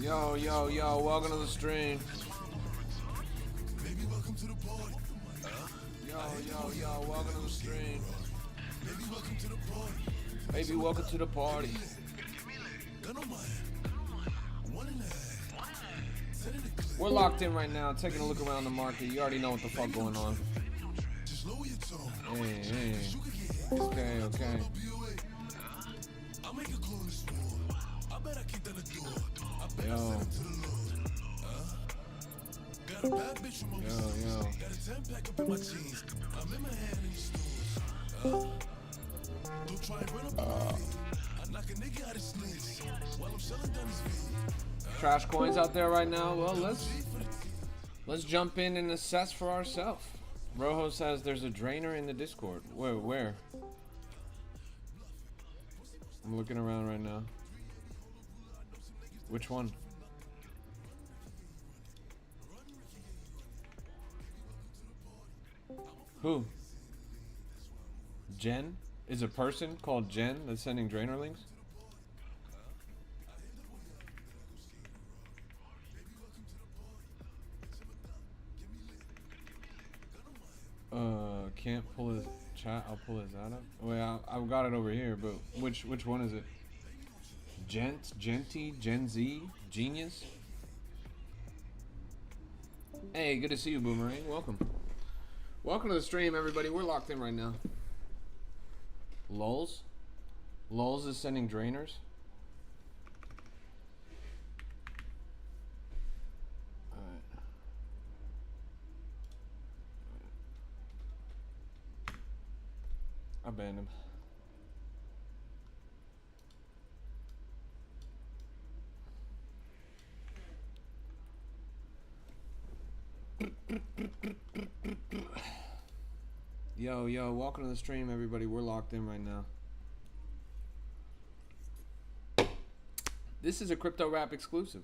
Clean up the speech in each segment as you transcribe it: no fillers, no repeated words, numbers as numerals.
Yo, yo, yo, welcome to the stream. Yo, yo, yo, welcome to the stream. Baby, welcome to the party. We're locked in right now, taking a look around the market. You already know what the fuck going on. Hey, hey. Okay, okay. Yo. Yo, yo. Trash coins out there right now. Well, let's jump in and assess for ourselves. Rojo says there's a drainer in the Discord. Where? I'm looking around right now. Which one? Who? Jen? Is a person called Jen that's sending drainer links? Can't pull his chat. I'll pull his ad up. Wait, I've got it over here, but which one is it? Genty, Gen Z, Genius? Hey, good to see you, Boomerang. Welcome. Welcome to the stream, everybody. We're locked in right now. Lulz? Lulz is sending drainers? Alright. I banned him. Yo, yo, welcome to the stream, everybody. We're locked in right now. This is a Crypto Rap exclusive.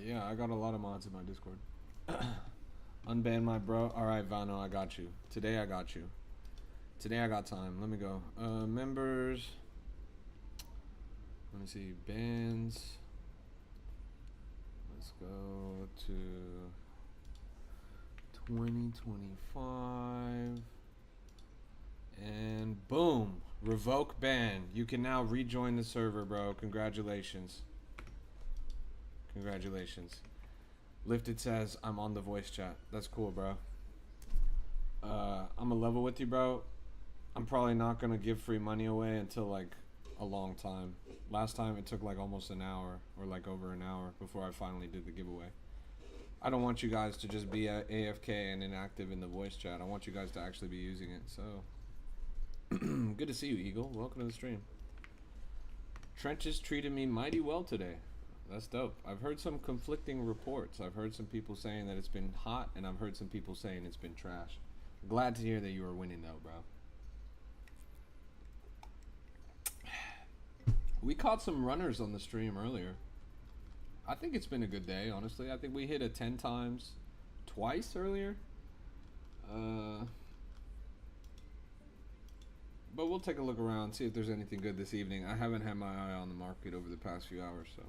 Yeah, I got a lot of mods in my Discord. Unban my bro. Alright, Vano, I got you. Today I got you. Today I got time. Let me go. Members. Let me see. Bands. Let's go to 2025. And boom. Revoke ban. You can now rejoin the server, bro. Congratulations. Congratulations. Lifted says, I'm on the voice chat. That's cool, bro. I'm a level with you, bro. I'm probably not going to give free money away until, like, a long time. Last time it took, like, almost an hour, or, like, over an hour before I finally did the giveaway. I don't want you guys to just be AFK and inactive in the voice chat. I want you guys to actually be using it, so. Good to see you, Eagle. Welcome to the stream. Trenches treated me mighty well today. That's dope. I've heard some conflicting reports. I've heard some people saying that it's been hot, and I've heard some people saying it's been trash. Glad to hear that you are winning, though, bro. We caught some runners on the stream earlier. I think it's been a good day, honestly. I think we hit a 10 times twice earlier. But we'll take a look around, see if there's anything good this evening. I haven't had my eye on the market over the past few hours, so.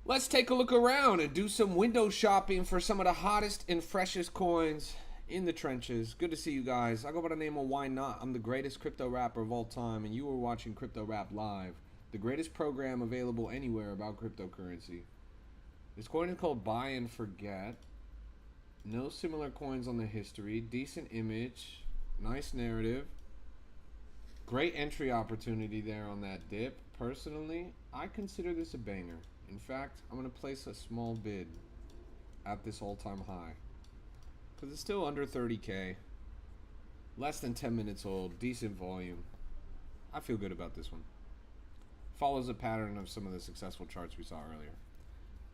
Let's take a look around and do some window shopping for some of the hottest and freshest coins in the trenches. Good to see you guys. I go by the name of Ynot. I'm the greatest crypto rapper of all time, and you are watching Crypto Rap Live, the greatest program available anywhere about cryptocurrency. This coin is called Buy and Forget. No similar coins on the history. Decent image. Nice narrative. Great entry opportunity there on that dip. Personally, I consider this a banger. In fact, I'm going to place a small bid at this all-time high. Because it's still under 30K. Less than 10 minutes old. Decent volume. I feel good about this one. Follows a pattern of some of the successful charts we saw earlier.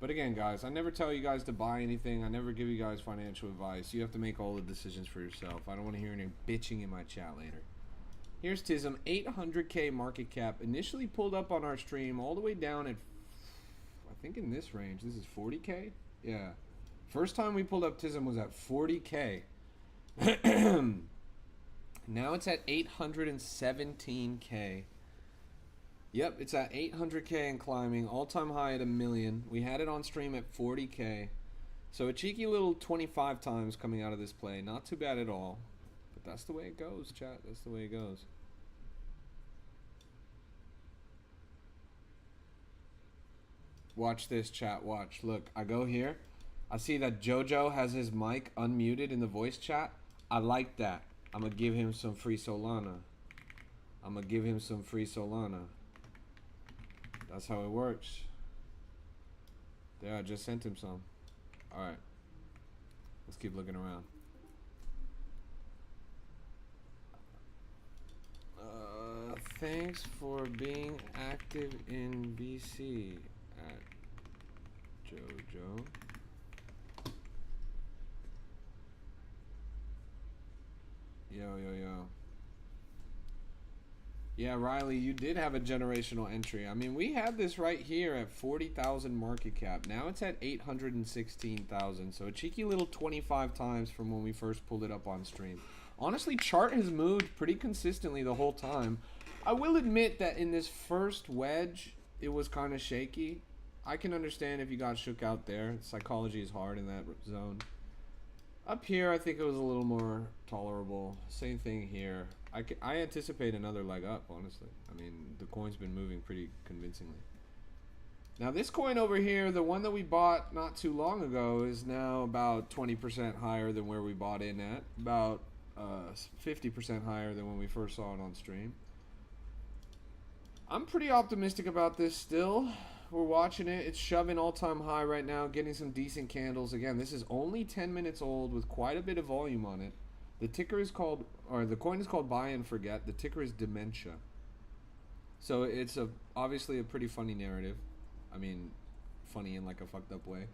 But again, guys, I never tell you guys to buy anything. I never give you guys financial advice. You have to make all the decisions for yourself. I don't want to hear any bitching in my chat later. Here's Tism, 800K market cap. Initially pulled up on our stream all the way down at, I think in this range. This is 40K? Yeah. First time we pulled up Tism was at 40K. Now it's at 817K. Yep, it's at 800K and climbing. All-time high at 1 million. We had it on stream at 40K. So a cheeky little 25 times coming out of this play. Not too bad at all. But that's the way it goes, chat. That's the way it goes. Watch this, chat. Watch. Look, I go here. I see that JoJo has his mic unmuted in the voice chat. I like that. I'm going to give him some free Solana. I'm going to give him some free Solana. That's how it works. There, I just sent him some. Alright. Let's keep looking around. Thanks for being active in BC at JoJo. Yo. Yeah, Riley, you did have a generational entry. I mean, we had this right here at 40,000 market cap. Now it's at 816,000. So a cheeky little 25 times from when we first pulled it up on stream. Honestly, chart has moved pretty consistently the whole time. I will admit that in this first wedge, it was kind of shaky. I can understand if you got shook out there. Psychology is hard in that zone. Up here, I think it was a little more tolerable. Same thing here. I anticipate another leg up, honestly. I mean, the coin's been moving pretty convincingly. Now, this coin over here, the one that we bought not too long ago, is now about 20% higher than where we bought in at. About 50% higher than when we first saw it on stream. I'm pretty optimistic about this still. We're watching it. It's shoving all-time high right now, getting some decent candles. Again, this is only 10 minutes old with quite a bit of volume on it. The ticker is called, or the coin is called Buy and Forget. The ticker is Dementia. So it's obviously a pretty funny narrative. I mean, funny in like a fucked up way.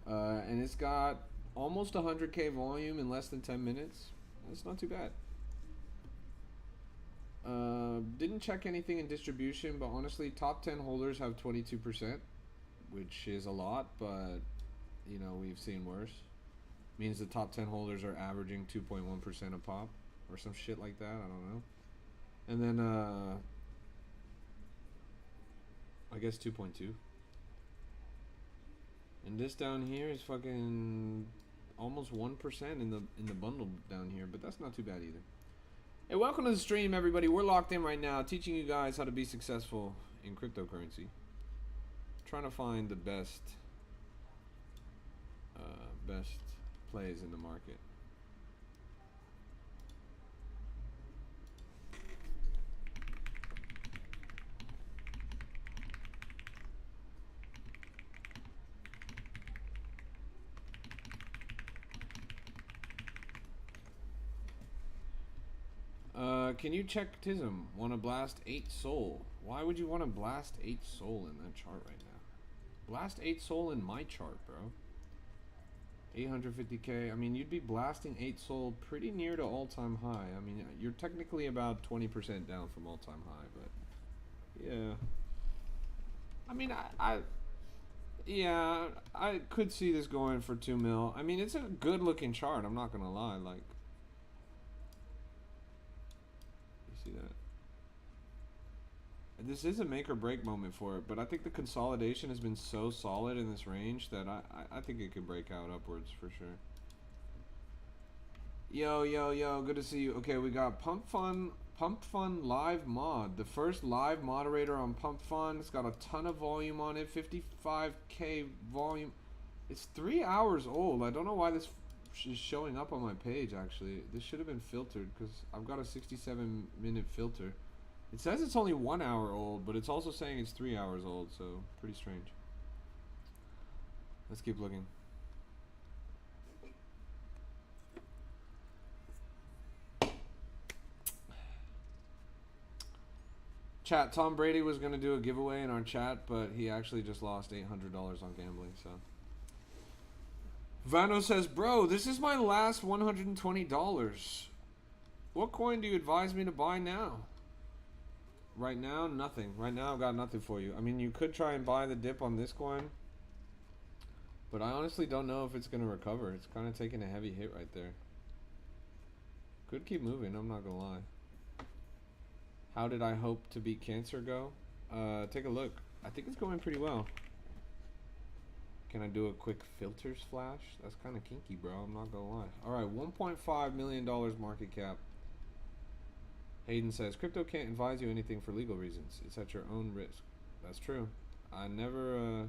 And it's got almost 100K volume in less than 10 minutes. That's not too bad. Didn't check anything in distribution, but honestly, top 10 holders have 22%, which is a lot, but, you know, we've seen worse. Means the top 10 holders are averaging 2.1% a pop, or some shit like that, I don't know. And then, I guess 2.2. And this down here is fucking almost 1% in the bundle down here, but that's not too bad either. Hey, welcome to the stream, everybody. We're locked in right now, teaching you guys how to be successful in cryptocurrency. Trying to find the best plays in the market. Can you check Tism? Want to blast 8 soul? Why would you want to blast 8 soul in that chart right now? Blast 8 soul in my chart, bro. 850K. I mean, you'd be blasting 8 soul pretty near to all-time high. I mean, you're technically about 20% down from all-time high, but yeah. I mean, yeah, I could see this going for 2 mil. I mean, it's a good-looking chart. I'm not gonna lie. Like, that. And this is a make or break moment for it, but I think the consolidation has been so solid in this range that I think it could break out upwards for sure. Yo, good to see you. Okay, we got Pump Fun live mod, the first live moderator on Pump Fun. It's got a ton of volume on it, 55K volume. It's 3 hours old. I don't know why this is showing up on my page. Actually, this should have been filtered because I've got a 67-minute filter. It says it's only 1 hour old, but it's also saying it's 3 hours old, so pretty strange. Let's keep looking. Chat, Tom Brady was going to do a giveaway in our chat, but he actually just lost $800 on gambling, so. Vano says, bro, this is my last $120. What coin do you advise me to buy now? Right now, nothing. Right now, I've got nothing for you. I mean, you could try and buy the dip on this coin, but I honestly don't know if it's going to recover. It's kind of taking a heavy hit right there. Could keep moving, I'm not going to lie. How did I hope to beat cancer go? Take a look. I think it's going pretty well. Can I do a quick filters flash? That's kind of kinky, bro. I'm not gonna lie. All right, $1.5 million market cap. Hayden says, crypto can't advise you anything for legal reasons. It's at your own risk. That's true. I never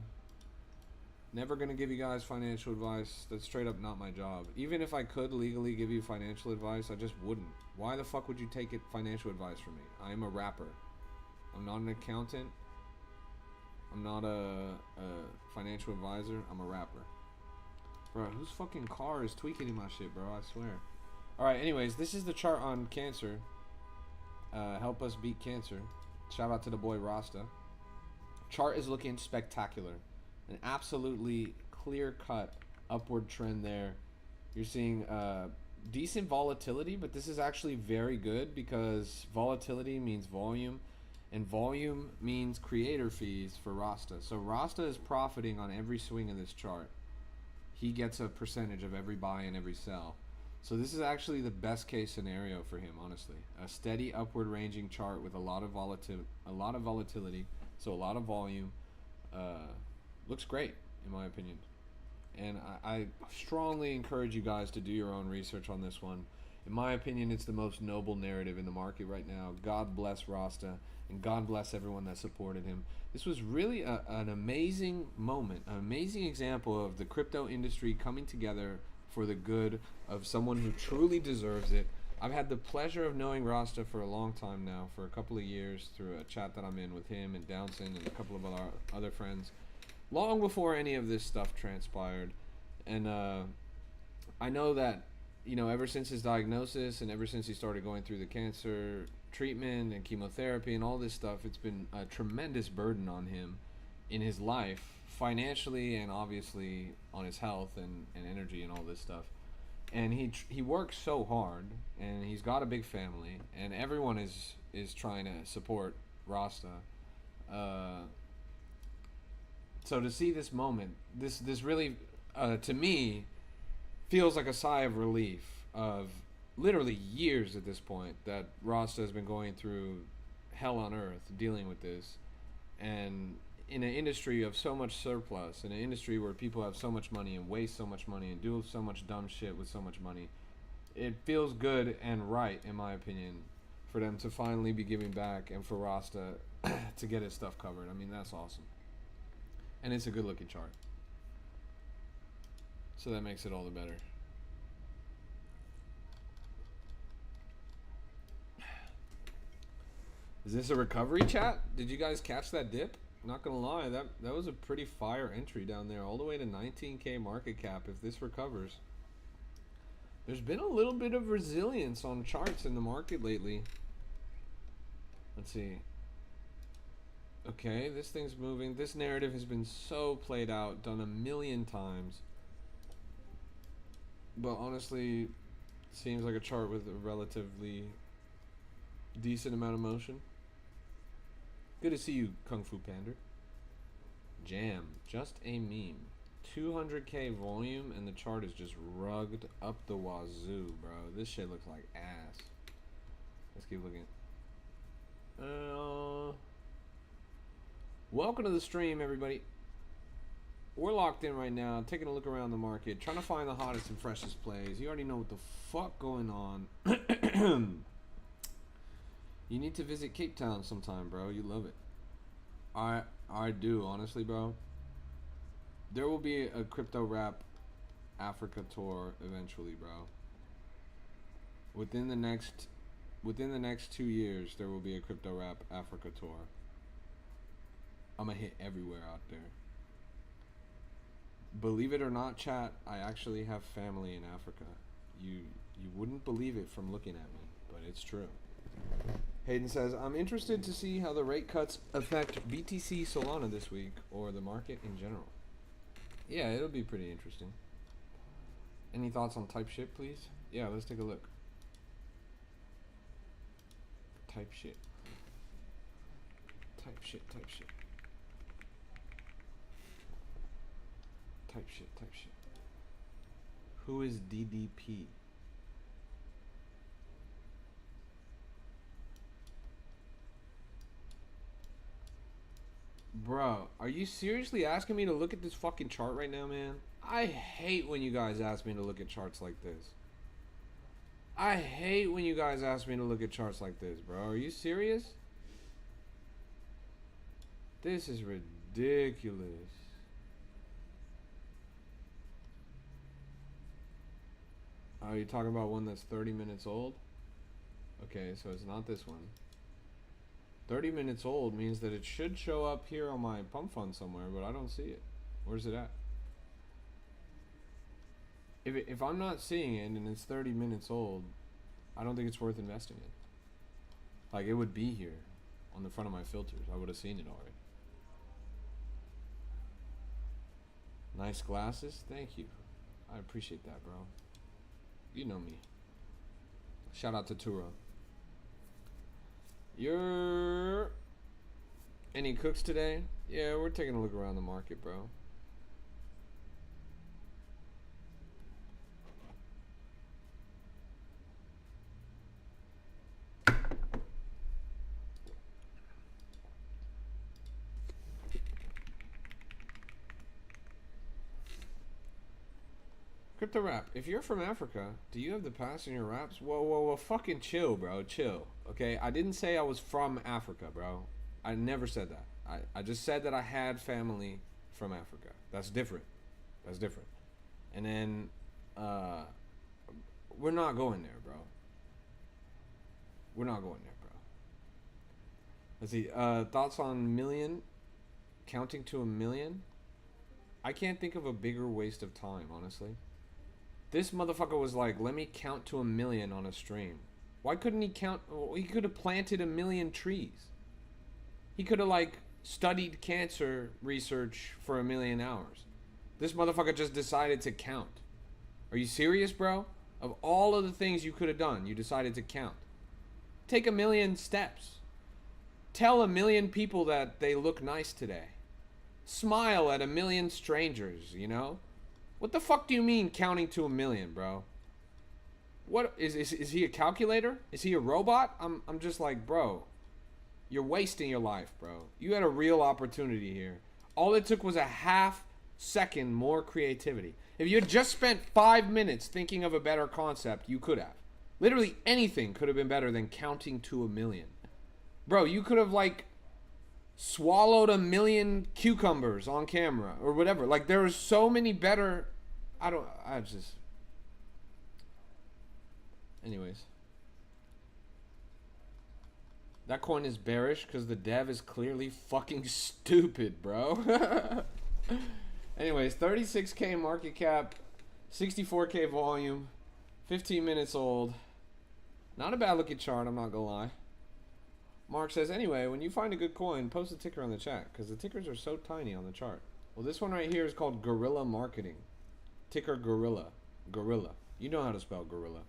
gonna give you guys financial advice. That's straight up not my job. Even if I could legally give you financial advice, I just wouldn't. Why the fuck would you take financial advice from me? I am a rapper. I'm not an accountant. I'm not a financial advisor. I'm a rapper. Bro, whose fucking car is tweaking in my shit, bro? I swear. Alright, anyways, this is the chart on cancer. Help us beat cancer. Shout out to the boy Rasta. Chart is looking spectacular. An absolutely clear-cut upward trend there. You're seeing decent volatility, but this is actually very good because volatility means volume, and volume means creator fees for Rasta. So Rasta is profiting on every swing of this chart. He gets a percentage of every buy and every sell. So this is actually the best case scenario for him, honestly. A steady upward ranging chart with a lot of volatility, so a lot of volume. Looks great, in my opinion. And I strongly encourage you guys to do your own research on this one. In my opinion, it's the most noble narrative in the market right now. God bless Rasta, and God bless everyone that supported him. This was really an amazing moment, an amazing example of the crypto industry coming together for the good of someone who truly deserves it. I've had the pleasure of knowing Rasta for a long time now, for a couple of years, through a chat that I'm in with him and Downson and a couple of our other friends. Long before any of this stuff transpired. And I know that, you know, ever since his diagnosis and ever since he started going through the cancer treatment and chemotherapy and all this stuff, it's been a tremendous burden on him in his life, financially and obviously on his health and energy and all this stuff. And he works so hard, and he's got a big family, and everyone is trying to support Rasta. So to see this moment, this really, to me, feels like a sigh of relief of literally years at this point that Rasta has been going through hell on earth dealing with this. And in an industry of so much surplus, in an industry where people have so much money and waste so much money and do so much dumb shit with so much money, it feels good and right, in my opinion, for them to finally be giving back and for Rasta to get his stuff covered. I mean, that's awesome. And it's a good looking chart. So that makes it all the better. Is this a recovery, chat? Did you guys catch that dip? Not gonna lie, that was a pretty fire entry down there, all the way to 19K market cap. If this recovers, there's been a little bit of resilience on charts in the market lately. Let's see. Okay, this thing's moving. This narrative has been so played out, done a million times. But honestly, seems like a chart with a relatively decent amount of motion. Good to see you, Kung Fu Pander. Jam, just a meme. 200K volume, and the chart is just rugged up the wazoo, bro. This shit looks like ass. Let's keep looking. Welcome to the stream, everybody. We're locked in right now, taking a look around the market, trying to find the hottest and freshest plays. You already know what the fuck going on. You need to visit Cape Town sometime, bro. You love it. I do, honestly, bro. There will be a crypto rap Africa tour eventually, bro. Within the next 2 years, there will be a crypto rap Africa tour. I'm gonna hit everywhere out there. Believe it or not, chat, I actually have family in Africa. You wouldn't believe it from looking at me, but it's true. Hayden says, I'm interested to see how the rate cuts affect BTC Solana this week or the market in general. Yeah, it'll be pretty interesting. Any thoughts on type shit, please? Yeah, let's take a look. Type shit. Type shit, type shit. Type shit, type shit. Who is DDP? Bro, are you seriously asking me to look at this fucking chart right now, man? I hate when you guys ask me to look at charts like this. I hate when you guys ask me to look at charts like this, bro. Are you serious? This is ridiculous. Are you talking about one that's 30 minutes old? Okay, so it's not this one. 30 minutes old means that it should show up here on my pump fund somewhere, but I don't see it. Where's it at? If I'm not seeing it and it's 30 minutes old, I don't think it's worth investing in. Like, it would be here on the front of my filters. I would have seen it already. Nice glasses. Thank you. I appreciate that, bro. You know me. Shout out to Tura. You're... Any cooks today? Yeah, we're taking a look around the market, bro. Crypto rap. If you're from Africa, do you have the pass in your raps? Whoa, whoa, whoa. Fucking chill, bro. Chill. Okay? I didn't say I was from Africa, bro. I never said that. I just said that I had family from Africa. That's different. That's different. And then, we're not going there, bro. We're not going there, bro. Let's see. Thoughts on million? Counting to a million? I can't think of a bigger waste of time, honestly. This motherfucker was like, let me count to a million on a stream. Why couldn't he count? He could have planted 1 million trees. He could have, like, studied cancer research for 1 million hours. This motherfucker just decided to count. Are you serious, bro? Of all of the things you could have done, you decided to count. Take 1 million steps. Tell 1 million people that they look nice today. Smile at 1 million strangers, you know? What the fuck do you mean counting to 1 million, bro? What is he a calculator? Is he a robot? I'm just like, bro, you're wasting your life, bro. You had a real opportunity here. All it took was a half second more creativity. If you had just spent 5 minutes thinking of a better concept, you could have. Literally anything could have been better than counting to 1 million. Bro, you could have, like, swallowed 1 million cucumbers on camera or whatever. Like, there are so many better... Anyways. That coin is bearish because the dev is clearly fucking stupid, bro. Anyways, 36K market cap, 64K volume, 15 minutes old. Not a bad looking chart, I'm not gonna lie. Mark says, anyway, when you find a good coin, post the ticker on the chat, because the tickers are so tiny on the chart. Well, this one right here is called Guerrilla Marketing. Ticker Gorilla. Gorilla. You know how to spell Gorilla.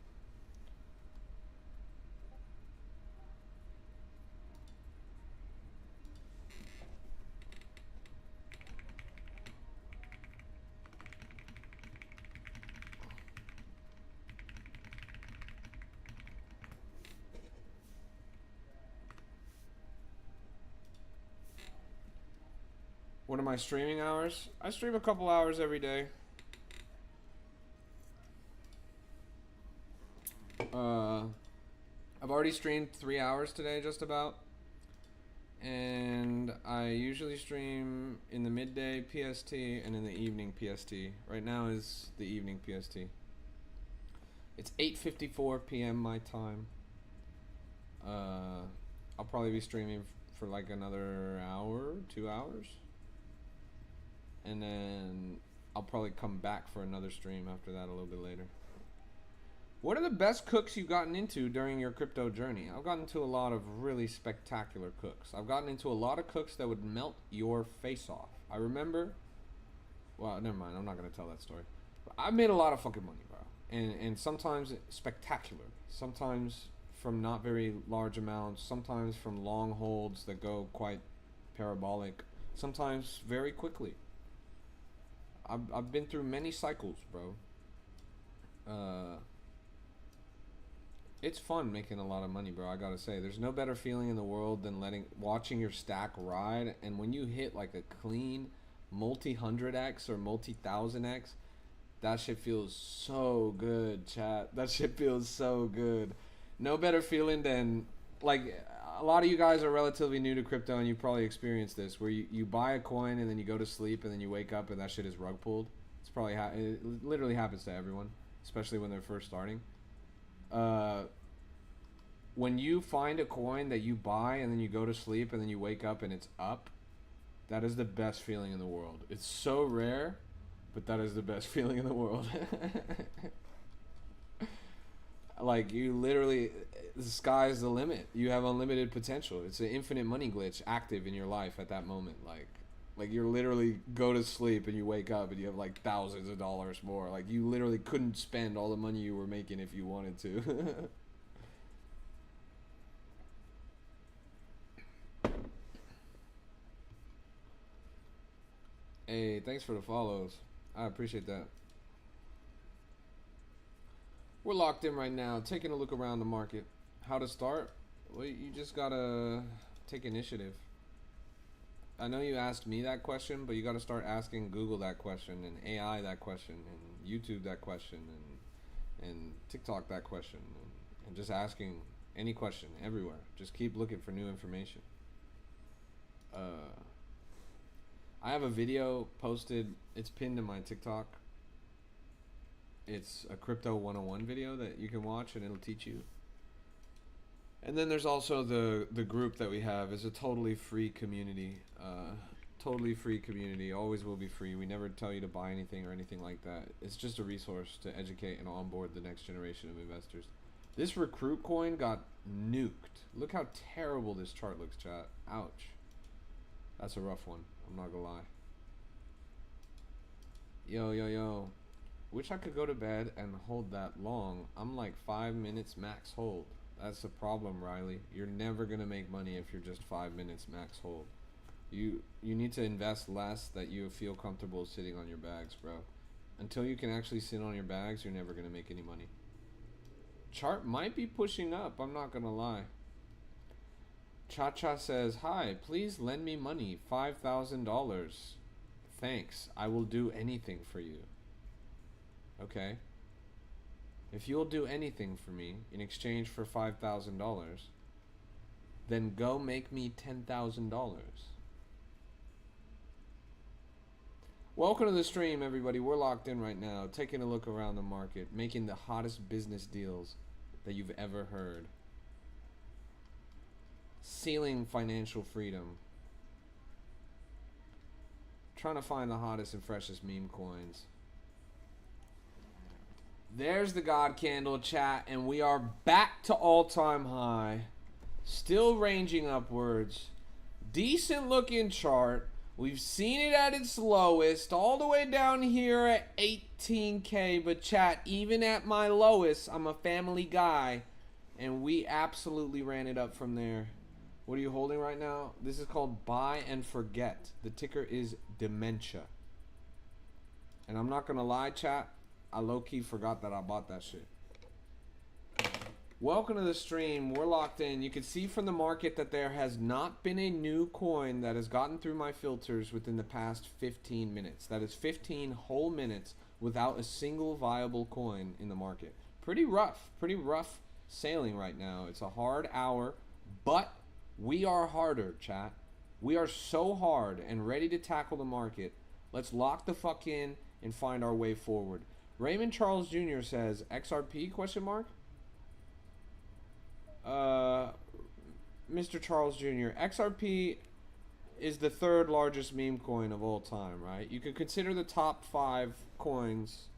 What are my streaming hours? I stream a couple hours every day. I've already streamed 3 hours today, just about. And I usually stream in the midday PST and in the evening PST. Right now is the evening PST. It's 8:54 p.m. my time. I'll probably be streaming for like another hour, 2 hours. And then I'll probably come back for another stream after that a little bit later. What are the best cooks you've gotten into during your crypto journey? I've gotten into a lot of really spectacular cooks. I've gotten into a lot of cooks that would melt your face off. I remember, well, never mind. I'm not going to tell that story. But I made a lot of fucking money, bro. And sometimes spectacular. Sometimes from not very large amounts. Sometimes from long holds that go quite parabolic. Sometimes very quickly. I've been through many cycles, bro. It's fun making a lot of money, bro. I gotta say, there's no better feeling in the world than watching your stack ride. And when you hit like a clean multi-100x or multi-1000x, that shit feels so good, chat. That shit feels so good. No better feeling than, like, a lot of you guys are relatively new to crypto and you probably experienced this, where you buy a coin and then you go to sleep and then you wake up and that shit is rug pulled. It's probably it literally happens to everyone, especially when they're first starting. When you find a coin that you buy and then you go to sleep and then you wake up and it's up, that is the best feeling in the world. It's so rare, but that is the best feeling in the world. Like, you literally, the sky's the limit. You have unlimited potential. It's an infinite money glitch active in your life at that moment. Like you literally go to sleep and you wake up and you have like thousands of dollars more. Like, you literally couldn't spend all the money you were making if you wanted to. Hey, thanks for the follows. I appreciate that. We're locked in right now, taking a look around the market. How to start? Well, you just gotta take initiative. I know you asked me that question, but you gotta start asking Google that question, and AI that question, and YouTube that question, and TikTok that question, and just asking any question everywhere. Just keep looking for new information. I have a video posted. It's pinned to my TikTok. It's a crypto 101 video that you can watch and it'll teach you. And then there's also the group that we have. Is a totally free community. Totally free community. Always will be free. We never tell you to buy anything or anything like that. It's just a resource to educate and onboard the next generation of investors. This recruit coin got nuked. Look how terrible this chart looks, chat. Ouch. That's a rough one. I'm not gonna lie. Yo. Wish I could go to bed and hold that long. I'm like 5 minutes max hold. That's the problem, Riley. You're never gonna make money if you're just 5 minutes max hold. You need to invest less that you feel comfortable sitting on your bags, bro. Until you can actually sit on your bags, you're never gonna make any money. Chart might be pushing up, I'm not gonna lie. Cha-Cha says, hi, please lend me money, $5,000. Thanks, I will do anything for you. Okay. If you'll do anything for me in exchange for $5,000, then go make me $10,000. Welcome to the stream, everybody. We're locked in right now, taking a look around the market, making the hottest business deals that you've ever heard. Sealing financial freedom. Trying to find the hottest and freshest meme coins. There's the God Candle, chat, and we are back to all-time high. Still ranging upwards. Decent looking chart. We've seen it at its lowest, all the way down here at 18K. But chat, even at my lowest, I'm a family guy, and we absolutely ran it up from there. What are you holding right now? This is called Buy and Forget. The ticker is Dementia. And I'm not gonna lie, chat, I low-key forgot that I bought that shit. Welcome to the stream. We're locked in. You can see from the market that there has not been a new coin that has gotten through my filters within the past 15 minutes. That is 15 whole minutes without a single viable coin in the market. Pretty rough sailing right now. It's a hard hour, but we are harder, chat. We are so hard and ready to tackle the market. Let's lock the fuck in and find our way forward. Raymond Charles Jr. says, XRP, question mark? Mr. Charles Jr., XRP is the third largest meme coin of all time, right? You could consider the top 5 coins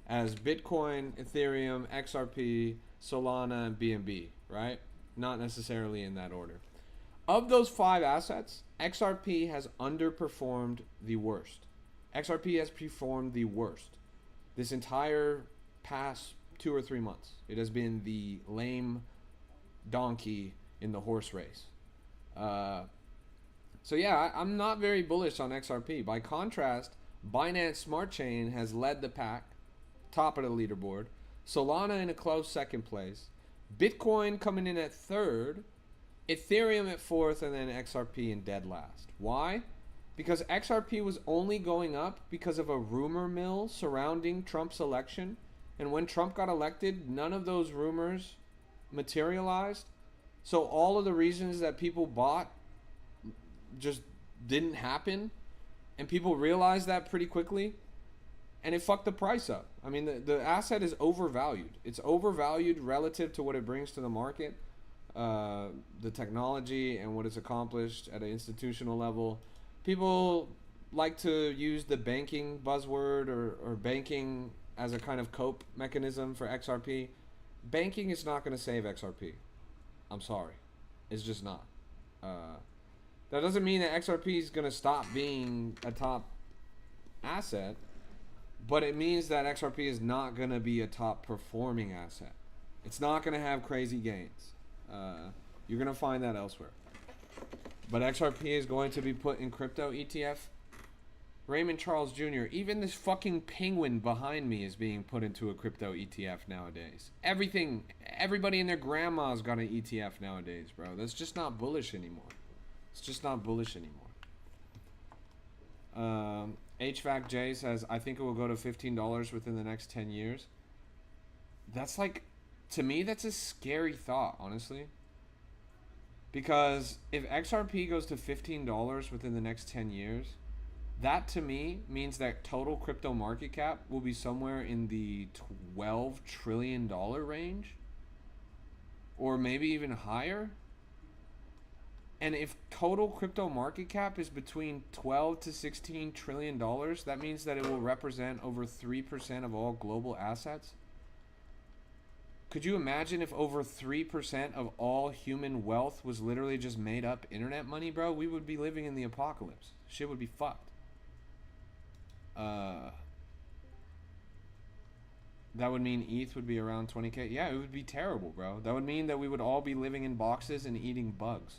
as Bitcoin, Ethereum, XRP, Solana, and BNB, right? Not necessarily in that order. Of those 5 assets, XRP has underperformed the worst. XRP has performed the worst this entire past 2 or 3 months. It has been the lame donkey in the horse race. So yeah, I'm not very bullish on XRP. By contrast, Binance Smart Chain has led the pack, top of the leaderboard. Solana in a close second place. Bitcoin coming in at third. Ethereum at fourth, and then XRP in dead last. Why? Because XRP was only going up because of a rumor mill surrounding Trump's election. And when Trump got elected, none of those rumors materialized. So all of the reasons that people bought just didn't happen. And people realized that pretty quickly. And it fucked the price up. I mean, the asset is overvalued. It's overvalued relative to what it brings to the market. The technology and what it's accomplished at an institutional level. People like to use the banking buzzword or banking as a kind of cope mechanism for XRP. Banking is not going to save XRP. I'm sorry. It's just not. That doesn't mean that XRP is going to stop being a top asset, but it means that XRP is not going to be a top performing asset. It's not going to have crazy gains. You're going to find that elsewhere. But XRP is going to be put in crypto ETF. Raymond Charles Jr., even this fucking penguin behind me is being put into a crypto ETF nowadays. Everybody and their grandma's got an ETF nowadays, bro. That's just not bullish anymore. It's just not bullish anymore. HVAC J says, I think it will go to $15 within the next 10 years. That's like, to me, that's a scary thought, honestly. Because if XRP goes to $15 within the next 10 years, that to me means that total crypto market cap will be somewhere in the $12 trillion range. Or maybe even higher. And if total crypto market cap is between 12 to 16 trillion dollars, that means that it will represent over 3% of all global assets. Could you imagine if over 3% of all human wealth was literally just made up internet money, bro? We would be living in the apocalypse. Shit would be fucked. That would mean ETH would be around 20K. Yeah, it would be terrible, bro. That would mean that we would all be living in boxes and eating bugs.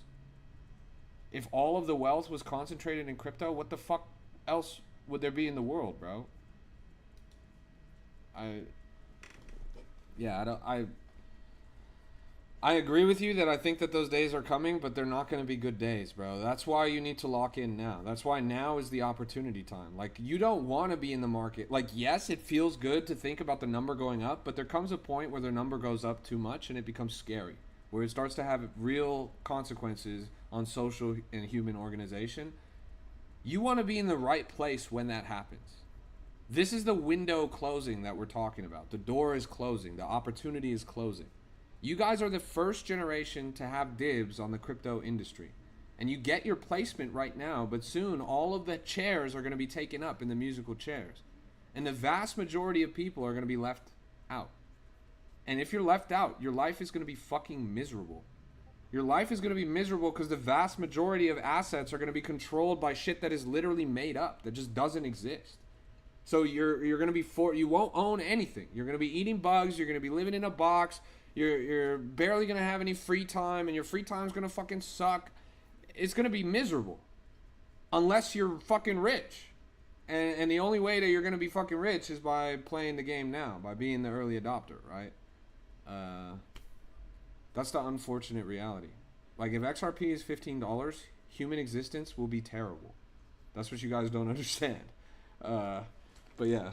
If all of the wealth was concentrated in crypto, what the fuck else would there be in the world, bro? I agree with you that I think that those days are coming, but they're not going to be good days, bro. That's why you need to lock in now. That's why now is the opportunity time. Like, you don't want to be in the market. Like, yes, it feels good to think about the number going up, but there comes a point where the number goes up too much and it becomes scary, where it starts to have real consequences on social and human organization. You want to be in the right place when that happens. This is the window closing that we're talking about. The door is closing. The opportunity is closing. You guys are the first generation to have dibs on the crypto industry. And you get your placement right now, but soon all of the chairs are going to be taken up in the musical chairs. And the vast majority of people are going to be left out. And if you're left out, your life is going to be fucking miserable. Your life is going to be miserable because the vast majority of assets are going to be controlled by shit that is literally made up, that just doesn't exist. So you're going to be you won't own anything. You're going to be eating bugs. You're going to be living in a box. You're barely going to have any free time, and your free time's going to fucking suck. It's going to be miserable unless you're fucking rich. And the only way that you're going to be fucking rich is by playing the game now, by being the early adopter, right? That's the unfortunate reality. Like, if XRP is $15, human existence will be terrible. That's what you guys don't understand. But yeah.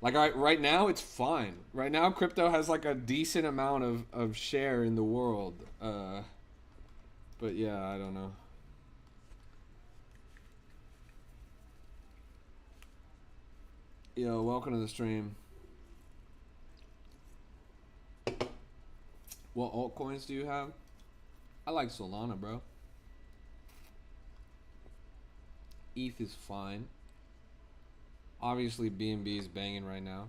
Like, right now, it's fine. Right now, crypto has, like, a decent amount of share in the world. But yeah, I don't know. Yo, welcome to the stream. What altcoins do you have? I like Solana, bro. ETH is fine. Obviously, BNB is banging right now.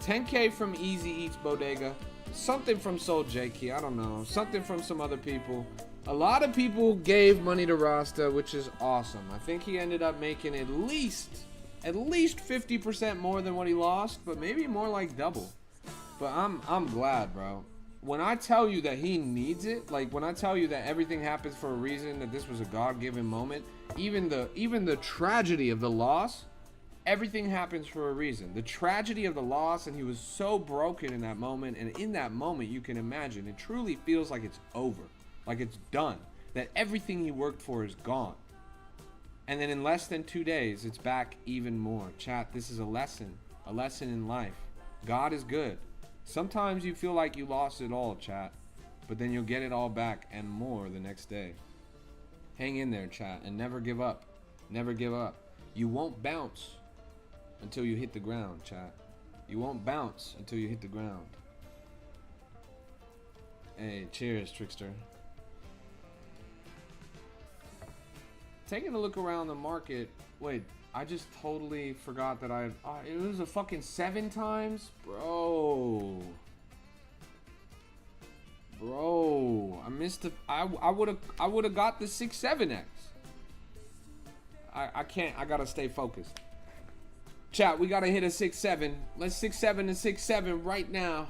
10K from Easy Eats Bodega. Something from Soul J Key. I don't know. Something from some other people. A lot of people gave money to Rasta, which is awesome. I think he ended up making at least 50% more than what he lost, but maybe more like double. But I'm glad, bro. When I tell you that he needs it, like when I tell you that everything happens for a reason, that this was a God-given moment, even the tragedy of the loss, everything happens for a reason. The tragedy of the loss, and he was so broken in that moment, and in that moment you can imagine it truly feels like it's over, like it's done, that everything he worked for is gone. And then in less than 2 days it's back even more. Chat, this is a lesson in life. God is good. Sometimes you feel like you lost it all, chat, but then you'll get it all back and more the next day. Hang in there, chat, and never give up. Never give up. You won't bounce until you hit the ground, chat. You won't bounce until you hit the ground. Hey, cheers, Trickster. Taking a look around the market. Wait, I just totally forgot that it was a fucking 7 times? Bro, I missed the, I would have got the 6-7x. I can't, I gotta stay focused. Chat, we gotta hit a 6-7. Let's 6-7 and 6-7 right now.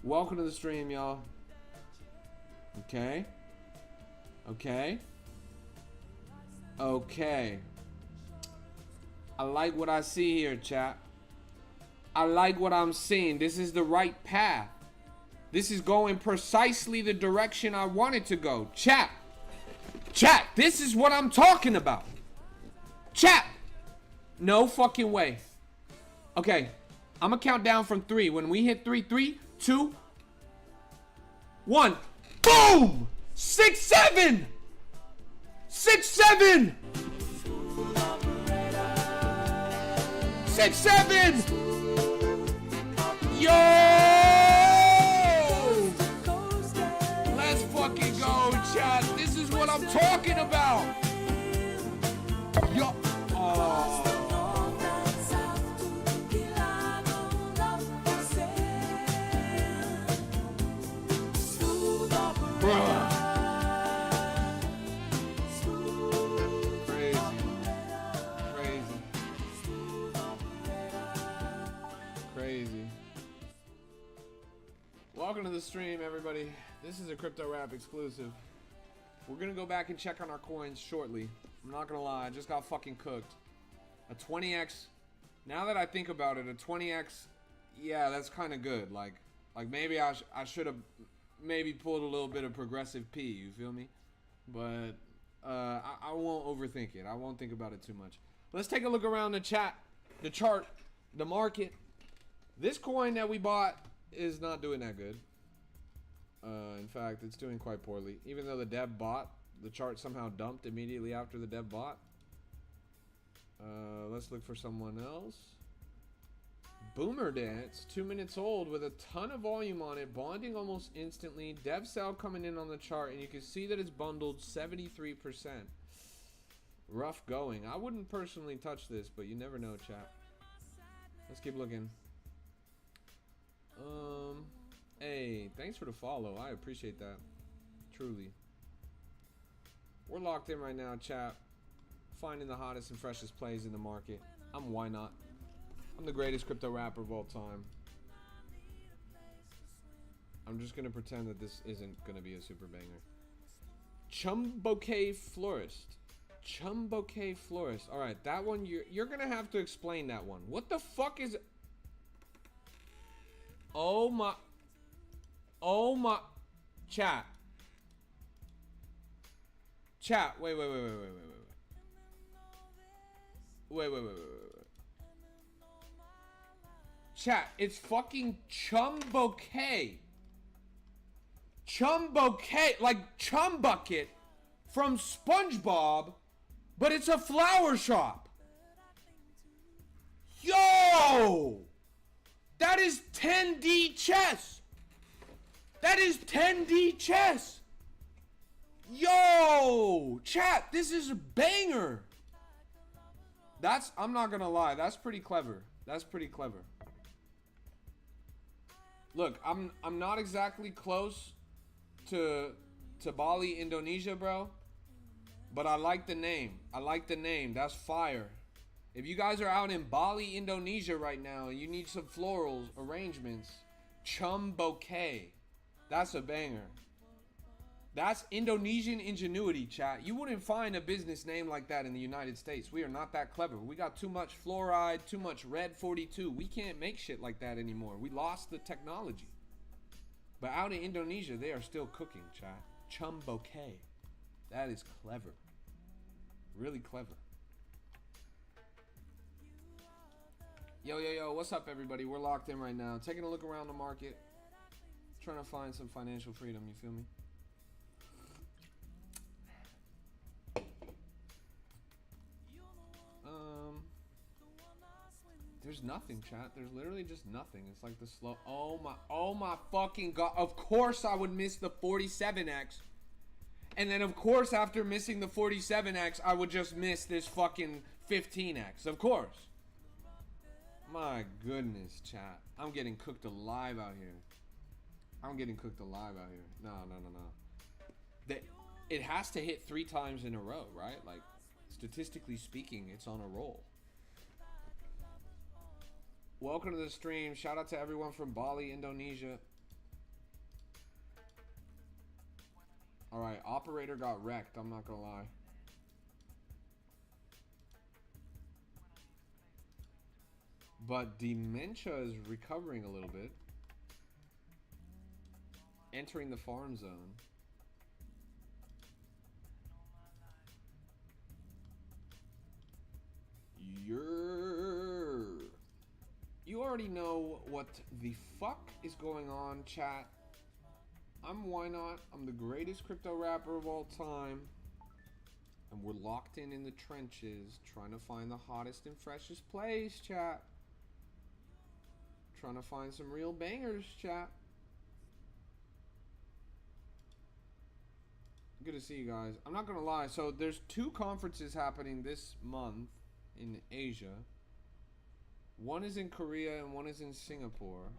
Welcome to the stream, y'all. Okay. I like what I see here, chat. I like what I'm seeing. This is the right path. This is going precisely the direction I want it to go. Chat, this is what I'm talking about. Chat, no fucking way. Okay, I'm gonna count down from 3. When we hit 3, 3, 2, 1, boom! 6-7! 6-7! 6-7! Yo! Let's fucking go, chat. This is what I'm talking about. Yo! Oh. Bruh. Welcome to the stream, everybody. This is a Crypto Rap exclusive. We're gonna go back and check on our coins shortly. I'm not gonna lie, I just got fucking cooked. A 20x. Now that I think about it, a 20x, yeah, that's kind of good. Like maybe I should have maybe pulled a little bit of progressive P. You feel me? But I won't overthink it. I won't think about it too much. Let's take a look around the chat, the chart, the market. This coin that we bought is not doing that good. In fact, it's doing quite poorly. Even though the dev bought, the chart somehow dumped immediately after the dev bought. Let's look for someone else. Boomer Dance, 2 minutes old with a ton of volume on it, bonding almost instantly. Dev sell coming in on the chart, and you can see that it's bundled 73%. Rough going. I wouldn't personally touch this, but you never know, chat. Let's keep looking. Hey, thanks for the follow. I appreciate that. Truly. We're locked in right now, chat. Finding the hottest and freshest plays in the market. I'm Ynot. I'm the greatest crypto rapper of all time. I'm just gonna pretend that this isn't gonna be a super banger. Chumboke Florist. Chumboke Florist. Alright, that one, you're gonna have to explain that one. What the fuck is... Oh my... Chat. Wait. Chat, it's fucking Chumboke. Chumboke, like Chum Bucket from SpongeBob, but it's a flower shop. Yo! That is 10D chess. That is 10D chess. Yo! Chat, this is a banger. I'm not gonna lie, that's pretty clever. That's pretty clever. Look, I'm not exactly close to Bali, Indonesia, bro. But I like the name. I like the name. That's fire. If you guys are out in Bali, Indonesia right now and you need some florals arrangements, Chum Bouquet. That's a banger. That's Indonesian ingenuity, chat. You wouldn't find a business name like that in the United States. We are not that clever. We got too much fluoride, too much red 42. We can't make shit like that anymore. We lost the technology. But out in Indonesia, they are still cooking, chat. Chum Bouquet. That is clever. Really clever. Yo, what's up, everybody? We're locked in right now. Taking a look around the market. Trying to find some financial freedom, you feel me? There's nothing, chat. There's literally just nothing. It's like the slow. Oh my fucking god. Of course I would miss the 47x. And then of course after missing the 47x, I would just miss this fucking 15x. Of course. My goodness, chat. I'm getting cooked alive out here. I'm getting cooked alive out here. No. It has to hit 3 times in a row, right? Like, statistically speaking, it's on a roll. Welcome to the stream. Shout out to everyone from Bali, Indonesia. Alright, operator got wrecked. I'm not gonna lie. But dementia is recovering a little bit. Entering the farm zone. You already know what the fuck is going on, chat. I'm Ynot. I'm the greatest crypto rapper of all time. And we're locked in the trenches, trying to find the hottest and freshest plays, chat. Trying to find some real bangers, chat. Good to see you guys. I'm not gonna lie, so there's 2 conferences happening this month in Asia. One is in Korea and one is in Singapore.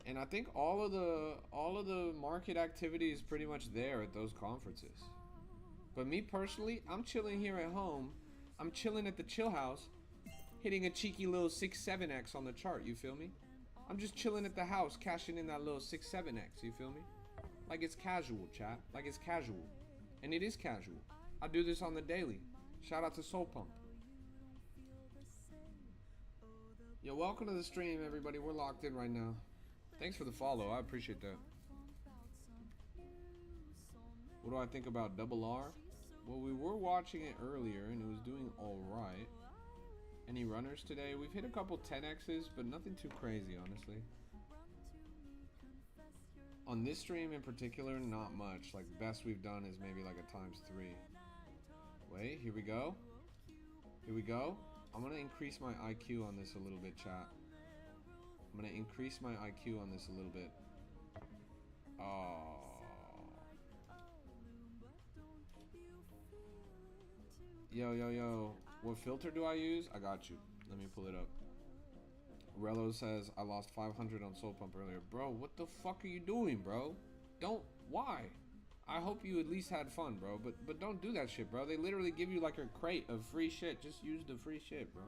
And I think all of the market activity is pretty much there at those conferences. But me personally, I'm chilling here at home. I'm chilling at the chill house, hitting a cheeky little 6-7x on the chart, you feel me? I'm just chilling at the house, cashing in that little 6-7x, you feel me? Like it's casual, chat. Like it's casual. And it is casual. I do this on the daily. Shout out to Soul Pump. Yo, welcome to the stream, everybody. We're locked in right now. Thanks for the follow. I appreciate that. What do I think about Double R? Well, we were watching it earlier and it was doing alright. Any runners today? We've hit a couple 10x's, but nothing too crazy, honestly. On this stream in particular, not much. Like, the best we've done is maybe like a ×3. Wait, here we go. Here we go. I'm gonna increase my IQ on this a little bit, chat. I'm gonna increase my IQ on this a little bit. Oh. Yo. What filter do I use? I got you. Let me pull it up. Rello says, I lost 500 on Soul Pump earlier. Bro, what the fuck are you doing, bro? Why? I hope you at least had fun, bro. But don't do that shit, bro. They literally give you like a crate of free shit. Just use the free shit, bro.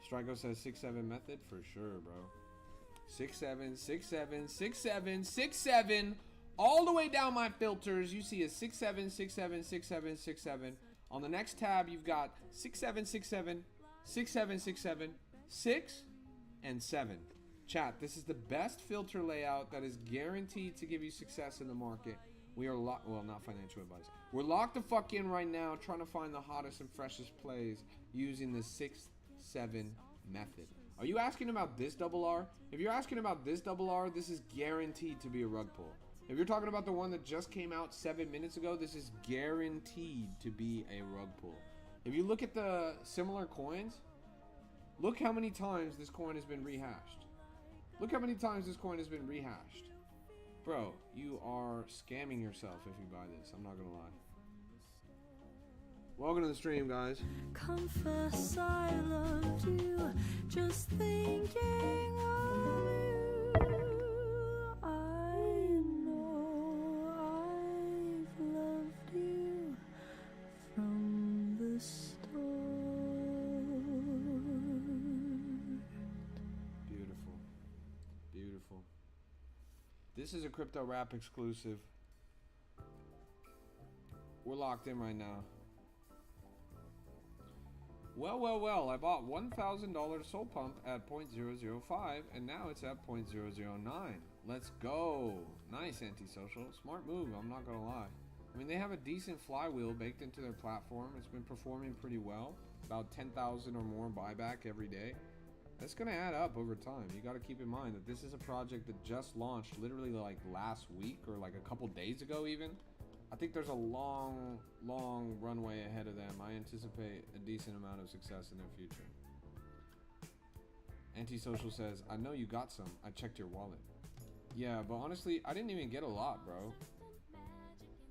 Strigo says 6-7 method for sure, bro. 6-7, 6-7, 6-7, 6-7. All the way down my filters, you see a 6-7, 6-7, 6-7, 6-7. On the next tab, you've got 6-7, 6-7, 6-7, 6-7, 6, and 7. Chat, this is the best filter layout that is guaranteed to give you success in the market. We are locked, well, not financial advice. We're locked the fuck in right now trying to find the hottest and freshest plays using the 6-7 method. Are you asking about this double R? If you're asking about this double R, this is guaranteed to be a rug pull. If you're talking about the one that just came out 7 minutes ago, this is guaranteed to be a rug pull. If you look at the similar coins, look how many times this coin has been rehashed. Look how many times this coin has been rehashed. Bro, you are scamming yourself if you buy this. I'm not gonna lie. Welcome to the stream, guys. Confess I loved you, just thinking of you. I know I've loved you from the start. Beautiful. Beautiful. This is a Crypto Rap exclusive. We're locked in right now. Well, I bought $1,000 Soul Pump at 0.005 and now it's at 0.009. Let's go. Nice, Antisocial. Smart move, I'm not gonna lie. I mean, they have a decent flywheel baked into their platform. It's been performing pretty well. About 10,000 or more buyback every day. That's gonna add up over time. You gotta keep in mind that this is a project that just launched literally like last week or like a couple days ago even. I think there's a long runway ahead of them. I anticipate a decent amount of success in their future. Antisocial says, I know you got some. I checked your wallet. Yeah, but honestly, I didn't even get a lot, bro.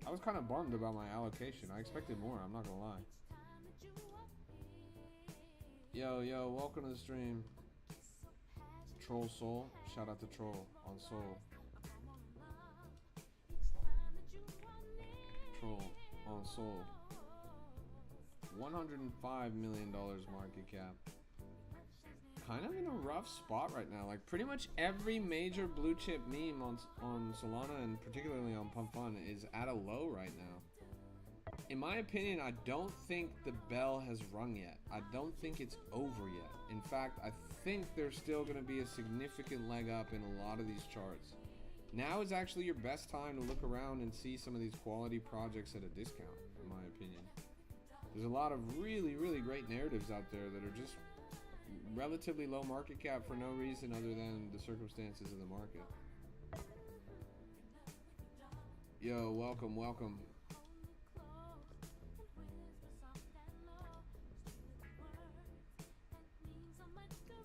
I was kind of bummed about my allocation. I expected more, I'm not gonna lie. Yo, welcome to the stream. Troll Soul. Shout out to Troll on Soul. On Soul. $105 million market cap. Kind of in a rough spot right now. Like pretty much every major blue chip meme on Solana and particularly on Pump Fun is at a low right now. In my opinion, I don't think the bell has rung yet. I don't think it's over yet. In fact, I think there's still going to be a significant leg up in a lot of these charts. Now is actually your best time to look around and see some of these quality projects at a discount, in my opinion. There's a lot of really great narratives out there that are just relatively low market cap for no reason other than the circumstances of the market. Yo, welcome.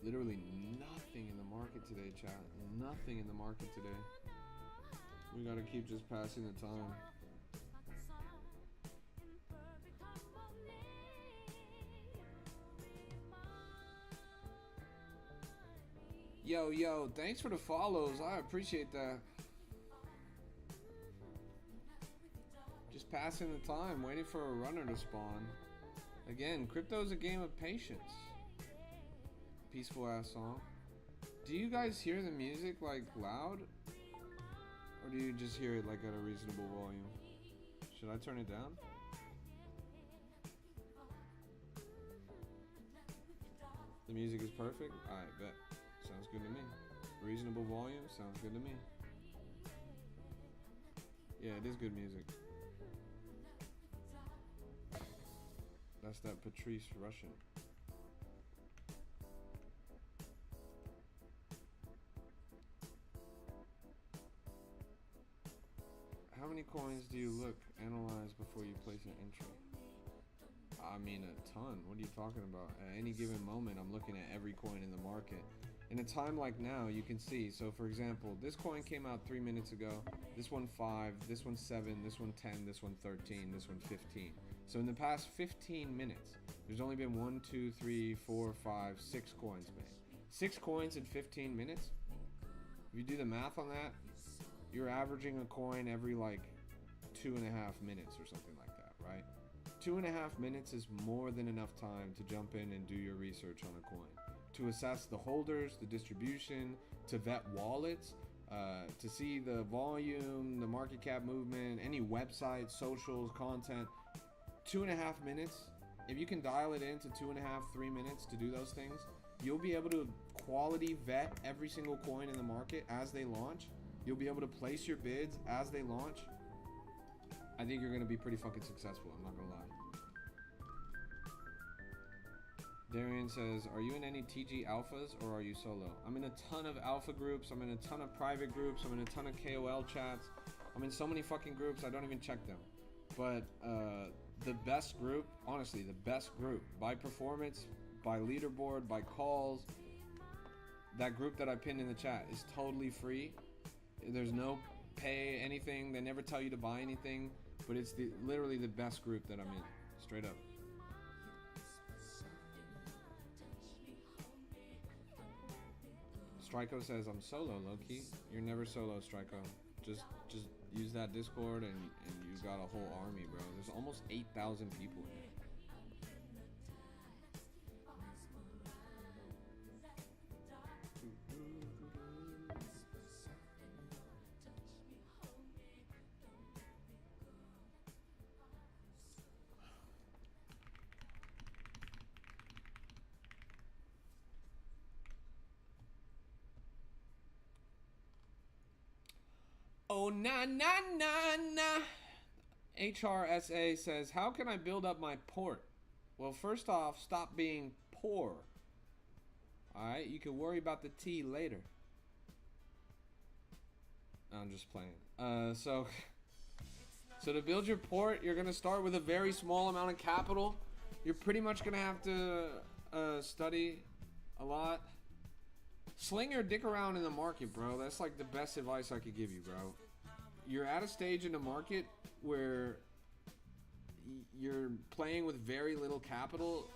Literally nothing in the market today, chat. Nothing in the market today. We gotta keep just passing the time. Yo, thanks for the follows. I appreciate that. Just passing the time, waiting for a runner to spawn. Again, crypto is a game of patience. Peaceful ass song. Do you guys hear the music like loud? Or do you just hear it like at a reasonable volume? Should I turn it down? The music is perfect? Alright, bet. Sounds good to me. Reasonable volume? Sounds good to me. Yeah, it is good music. That's that Patrice Russian. How many coins do you analyze before you place an entry? I mean a ton. What are you talking about? At any given moment, I'm looking at every coin in the market. In a time like now, you can see. So for example, this coin came out 3 minutes ago. This one 5, this one 7, this one 10, this one 13, this one 15. So in the past 15 minutes, there's only been 1, 2, 3, 4, 5, 6 coins made. 6 coins in 15 minutes? If you do the math on that, you're averaging a coin every like 2.5 minutes or something like that, right? 2.5 minutes is more than enough time to jump in and do your research on a coin, to assess the holders, the distribution, to vet wallets, to see the volume, the market cap movement, any websites, socials, content. 2.5 minutes, if you can dial it into 2.5, 3 minutes to do those things, you'll be able to quality vet every single coin in the market as they launch. You'll be able to place your bids as they launch. I think you're going to be pretty fucking successful, I'm not going to lie. Darian says, are you in any TG alphas or are you solo? I'm in a ton of alpha groups. I'm in a ton of private groups. I'm in a ton of KOL chats. I'm in so many fucking groups, I don't even check them. But the best group, honestly, the best group by performance, by leaderboard, by calls, that group that I pinned in the chat is totally free. There's no pay anything. They never tell you to buy anything, but it's literally the best group that I'm in, straight up. Stryko says I'm solo, low-key. You're never solo, Stryko. Just use that Discord and you got a whole army, bro. There's almost 8,000 people in it. Oh, na na na na. HRSA says, how can I build up my port? Well, first off, stop being poor. Alright, you can worry about the tea later. I'm just playing. So to build your port, you're gonna start with a very small amount of capital. You're pretty much gonna have to study a lot. Sling your dick around in the market, bro. That's like the best advice I could give you, bro. You're at a stage in the market where you're playing with very little capital.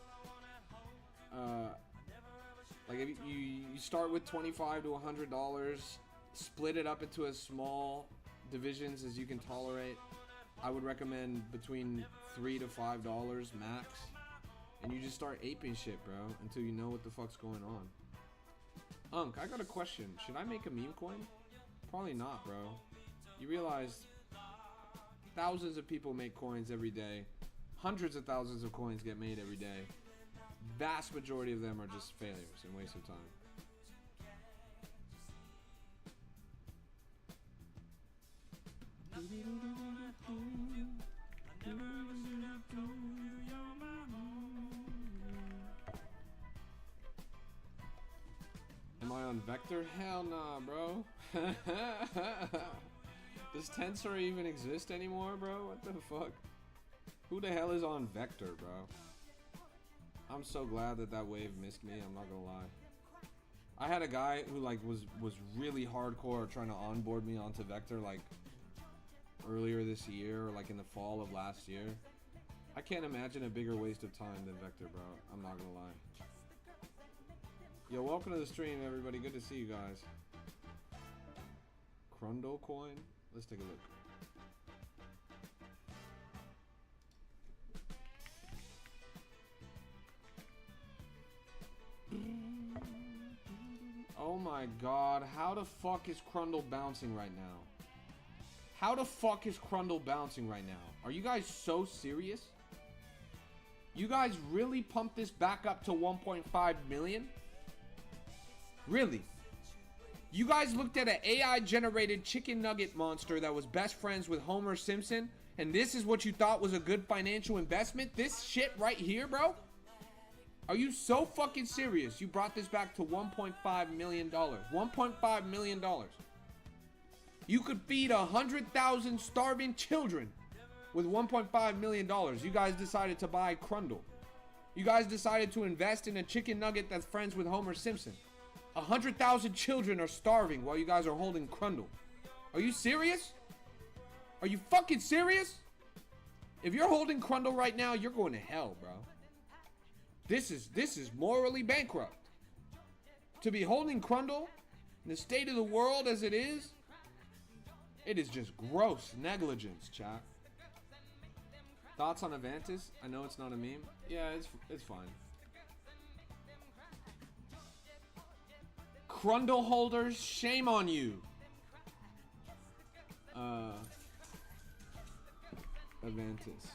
Like if you start with $25 to $100, split it up into as small divisions as you can tolerate. I would recommend between $3 to $5 max, and you just start aping shit, bro, until you know what the fuck's going on. Unk, I got a question. Should I make a meme coin? Probably not, bro. You realize thousands of people make coins every day. Hundreds of thousands of coins get made every day. Vast majority of them are just failures and waste of time. Am I on Vector? Hell nah, bro. Does Tensor even exist anymore, bro? What the fuck? Who the hell is on Vector, bro? I'm so glad that wave missed me, I'm not gonna lie. I had a guy who like was really hardcore trying to onboard me onto Vector like earlier this year or like in the fall of last year. I can't imagine a bigger waste of time than Vector, bro. I'm not gonna lie. Yo, welcome to the stream, everybody. Good to see you guys. Crundle coin? Let's take a look. Oh my god, how the fuck is Crundle bouncing right now? How the fuck is Crundle bouncing right now? Are you guys so serious? You guys really pumped this back up to 1.5 million? Really? You guys looked at an AI generated chicken nugget monster that was best friends with Homer Simpson, and this is what you thought was a good financial investment? This shit right here, bro? Are you so fucking serious? You brought this back to $1.5 million. $1.5 million. You could feed 100,000 starving children with $1.5 million. You guys decided to buy Crundle. You guys decided to invest in a chicken nugget that's friends with Homer Simpson. 100,000 children are starving while you guys are holding Crundle. Are you serious? Are you fucking serious? If you're holding Crundle right now, you're going to hell, bro. This is morally bankrupt. To be holding Crundle in the state of the world as it is just gross negligence, chat. Thoughts on Avantis? I know it's not a meme. Yeah, it's fine. Crundle holders, shame on you. Avantis.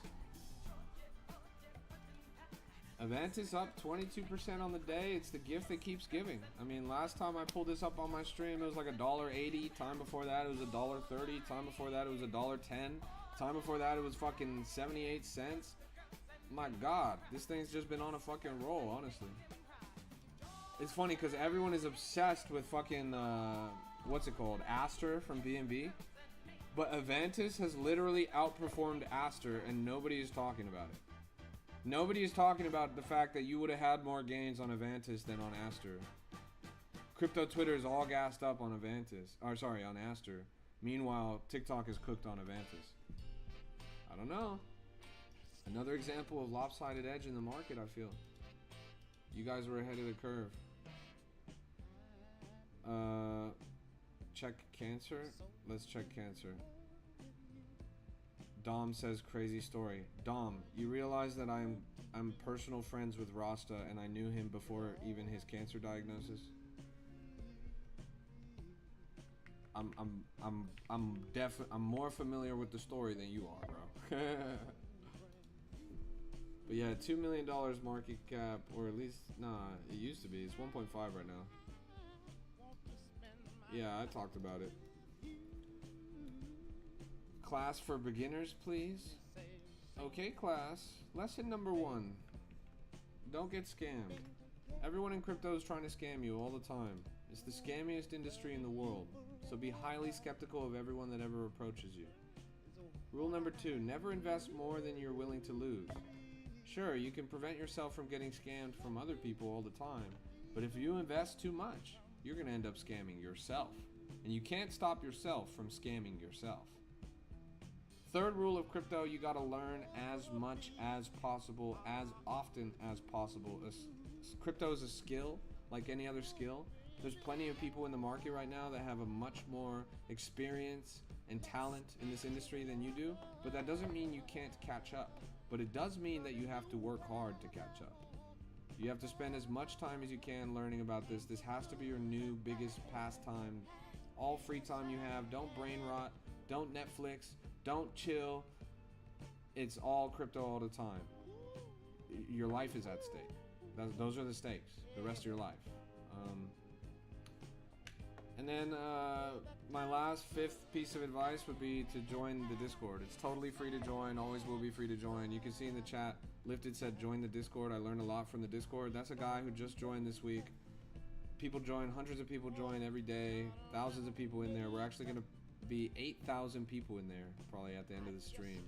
Avantis up 22% on the day. It's the gift that keeps giving. I mean, last time I pulled this up on my stream, it was like $1.80. Time before that, it was $1.30. Time before that, it was $1.10. Time before that, it was fucking 78 cents. My God, this thing's just been on a fucking roll, honestly. It's funny because everyone is obsessed with fucking, what's it called? Aster from B&B. But Avantis has literally outperformed Aster and nobody is talking about it. Nobody is talking about the fact that you would have had more gains on Avantis than on Aster. Crypto Twitter is all gassed up on Avantis. Or sorry, on Aster. Meanwhile, TikTok is cooked on Avantis. I don't know. Another example of lopsided edge in the market, I feel. You guys were ahead of the curve. Check cancer. Let's check cancer. Dom says crazy story. Dom, you realize that I'm personal friends with Rasta and I knew him before even his cancer diagnosis? I'm more familiar with the story than you are, bro. But yeah, $2 million market cap, or at least, nah, it used to be. It's 1.5 right now. Yeah, I talked about it. Class for beginners, please. Okay, class. Lesson number 1. Don't get scammed. Everyone in crypto is trying to scam you all the time. It's the scammiest industry in the world, so be highly skeptical of everyone that ever approaches you. Rule number 2, never invest more than you're willing to lose. Sure, you can prevent yourself from getting scammed from other people all the time, but if you invest too much, you're going to end up scamming yourself. And you can't stop yourself from scamming yourself. Third rule of crypto, you got to learn as much as possible, as often as possible. Crypto is a skill, like any other skill. There's plenty of people in the market right now that have a much more experience and talent in this industry than you do, but that doesn't mean you can't catch up. But it does mean that you have to work hard to catch up. You have to spend as much time as you can learning about this. This has to be your new biggest pastime. All free time you have. Don't brain rot. Don't Netflix. Don't chill. It's all crypto all the time. Your life is at stake. Those are the stakes. The rest of your life. And then my last, 5th piece of advice would be to join the Discord. It's totally free to join, always will be free to join. You can see in the chat, Lifted said join the Discord. I learned a lot from the Discord. That's a guy who just joined this week. People join, hundreds of people join every day, thousands of people in there. We're actually going to be 8,000 people in there probably at the end of the stream.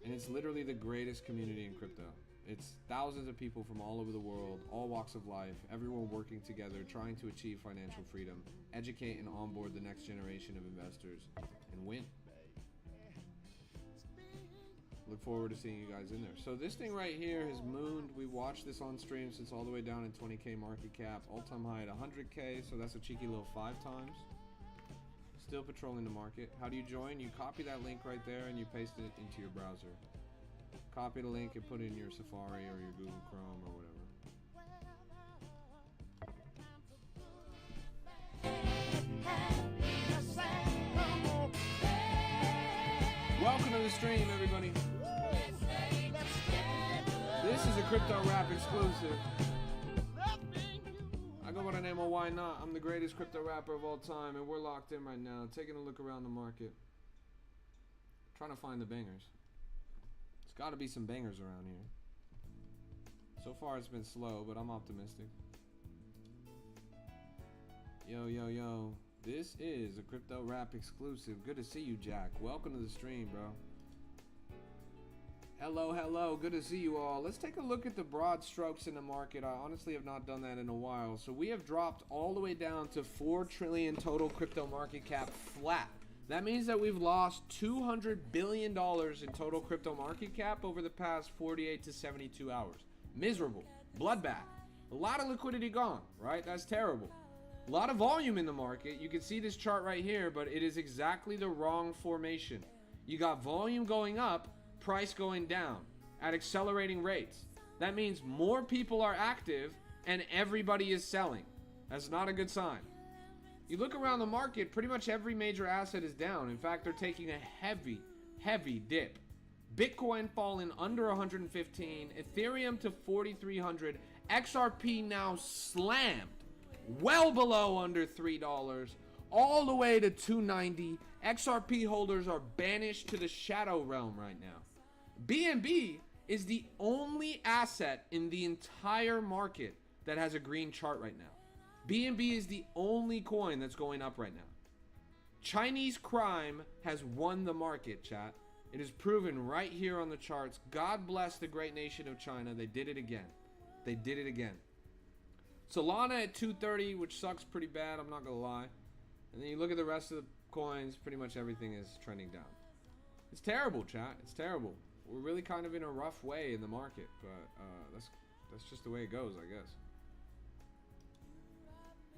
And it's literally the greatest community in crypto. It's thousands of people from all over the world, all walks of life, everyone working together, trying to achieve financial freedom, educate and onboard the next generation of investors, and win. Look forward to seeing you guys in there. So this thing right here has mooned. We watched this on stream since all the way down in 20K market cap, all-time high at 100K, so that's a cheeky little 5 times. Still patrolling the market. How do you join? You copy that link right there and you paste it into your browser. Copy the link and put it in your Safari or your Google Chrome or whatever. Welcome to the stream, everybody. This is a Crypto Rap exclusive. I go by the name of Ynot. I'm the greatest crypto rapper of all time, and we're locked in right now, taking a look around the market. Trying to find the bangers. There's got to be some bangers around here. So far it's been slow, but I'm optimistic. Yo, yo, yo. This is a Crypto Rap exclusive. Good to see you, Jack. Welcome to the stream, bro. Hello, hello. Good to see you all. Let's take a look at the broad strokes in the market. I honestly have not done that in a while. So we have dropped all the way down to 4 trillion total crypto market cap flat. That means that we've lost $200 billion in total crypto market cap over the past 48 to 72 hours. Miserable. Bloodbath. A lot of liquidity gone, right? That's terrible. A lot of volume in the market. You can see this chart right here, but it is exactly the wrong formation. You got volume going up, price going down at accelerating rates. That means more people are active and everybody is selling. That's not a good sign. You look around the market, pretty much every major asset is down. In fact, they're taking a heavy, heavy dip. Bitcoin falling under 115, Ethereum to 4,300, XRP now slammed well below under $3, all the way to 290. XRP holders are banished to the shadow realm right now. BNB is the only asset in the entire market that has a green chart right now. BNB is the only coin that's going up right now. Chinese crime has won the market, chat. It is proven right here on the charts. God bless the great nation of China. They did it again. They did it again. Solana at 230, which sucks pretty bad, I'm not gonna lie. And then you look at the rest of the coins, pretty much everything is trending down. It's terrible, chat. It's terrible. We're really kind of in a rough way in the market, but that's just the way it goes, I guess.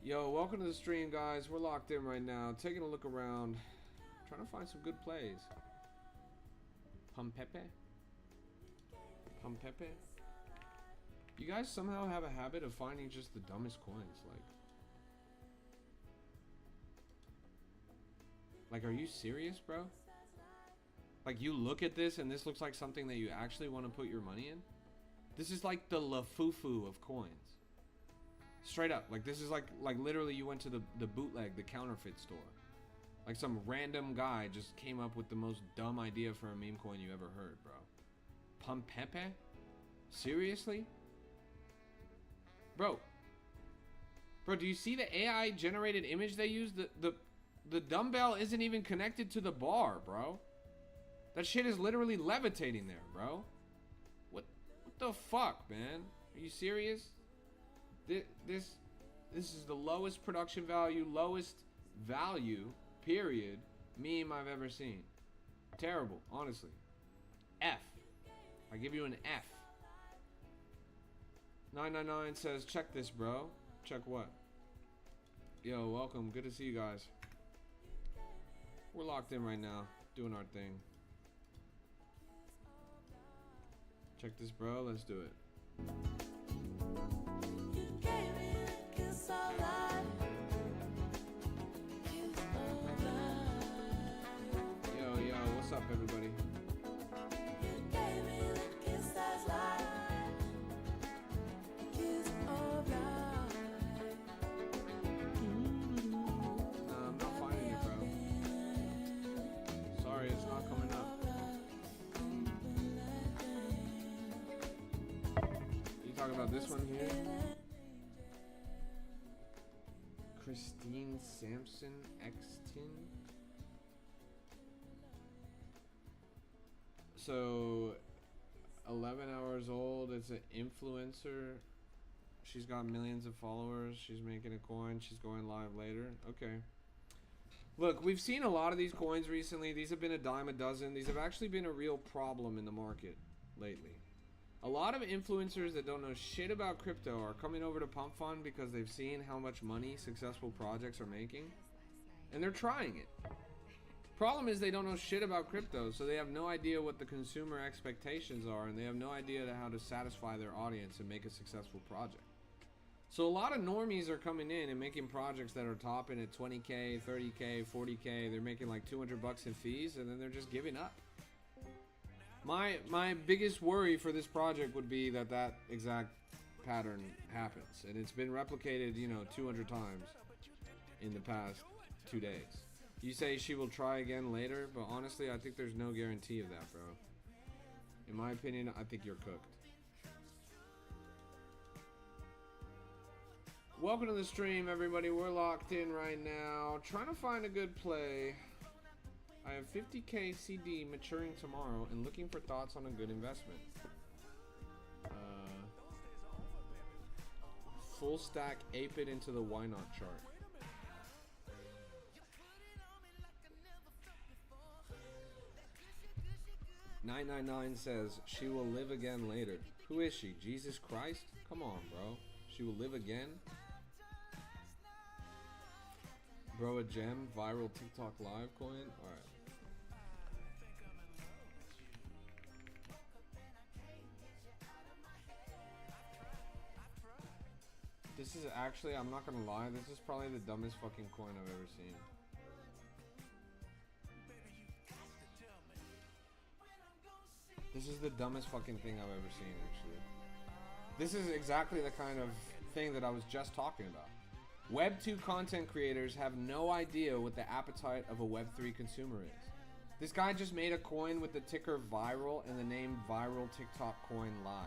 Yo, welcome to the stream, guys. We're locked in right now, taking a look around, trying to find some good plays. Pumpepe? Pumpepe? You guys somehow have a habit of finding just the dumbest coins, like, are you serious, bro? Like, you look at this and this looks like something that you actually want to put your money in? This is like the lafufu of coins. Straight up, like, this is like literally you went to the bootleg, the counterfeit store. Like, some random guy just came up with the most dumb idea for a meme coin you ever heard, bro. Pumpepe? Seriously? Bro, do you see the AI generated image they use? The dumbbell isn't even connected to the bar, bro. That shit is literally levitating there, bro. What the fuck, man? Are you serious? This is the lowest production value, lowest value, period, meme I've ever seen. Terrible, honestly. F. I give you an F. 999 says, check this, bro. Check what? Yo, welcome. Good to see you guys. We're locked in right now, doing our thing. Check this, bro. Let's do it. Yo, what's up, everybody? I'm not finding it, bro. Sorry, it's not coming up. You talking about this one here? Christine Sampson X-Tin. So 11 hours old. It's an influencer. She's got millions of followers. She's making a coin. She's going live later. Okay. Look, we've seen a lot of these coins recently. These have been a dime a dozen. These have actually been a real problem in the market lately. A lot of influencers that don't know shit about crypto are coming over to Pump Fund because they've seen how much money successful projects are making, and they're trying it. Problem is they don't know shit about crypto, so they have no idea what the consumer expectations are, and they have no idea how to satisfy their audience and make a successful project. So a lot of normies are coming in and making projects that are topping at 20K, 30K, 40K. They're making like 200 bucks in fees, and then they're just giving up. My biggest worry for this project would be that exact pattern happens, and it's been replicated, 200 times in the past 2 days. You say she will try again later, but honestly, I think there's no guarantee of that, bro. In my opinion, I think you're cooked. Welcome to the stream, everybody. We're locked in right now, trying to find a good play. I have 50K CD maturing tomorrow and looking for thoughts on a good investment. Full stack ape it into the Ynot chart. $999 says she will live again later. Who is she? Jesus Christ? Come on, bro. She will live again? Bro, a gem, viral TikTok live coin? Alright. This is actually, I'm not gonna lie, this is probably the dumbest fucking coin I've ever seen. This is the dumbest fucking thing I've ever seen, actually. This is exactly the kind of thing that I was just talking about. Web 2 content creators have no idea what the appetite of a Web 3 consumer is. This guy just made a coin with the ticker viral and the name viral TikTok coin live.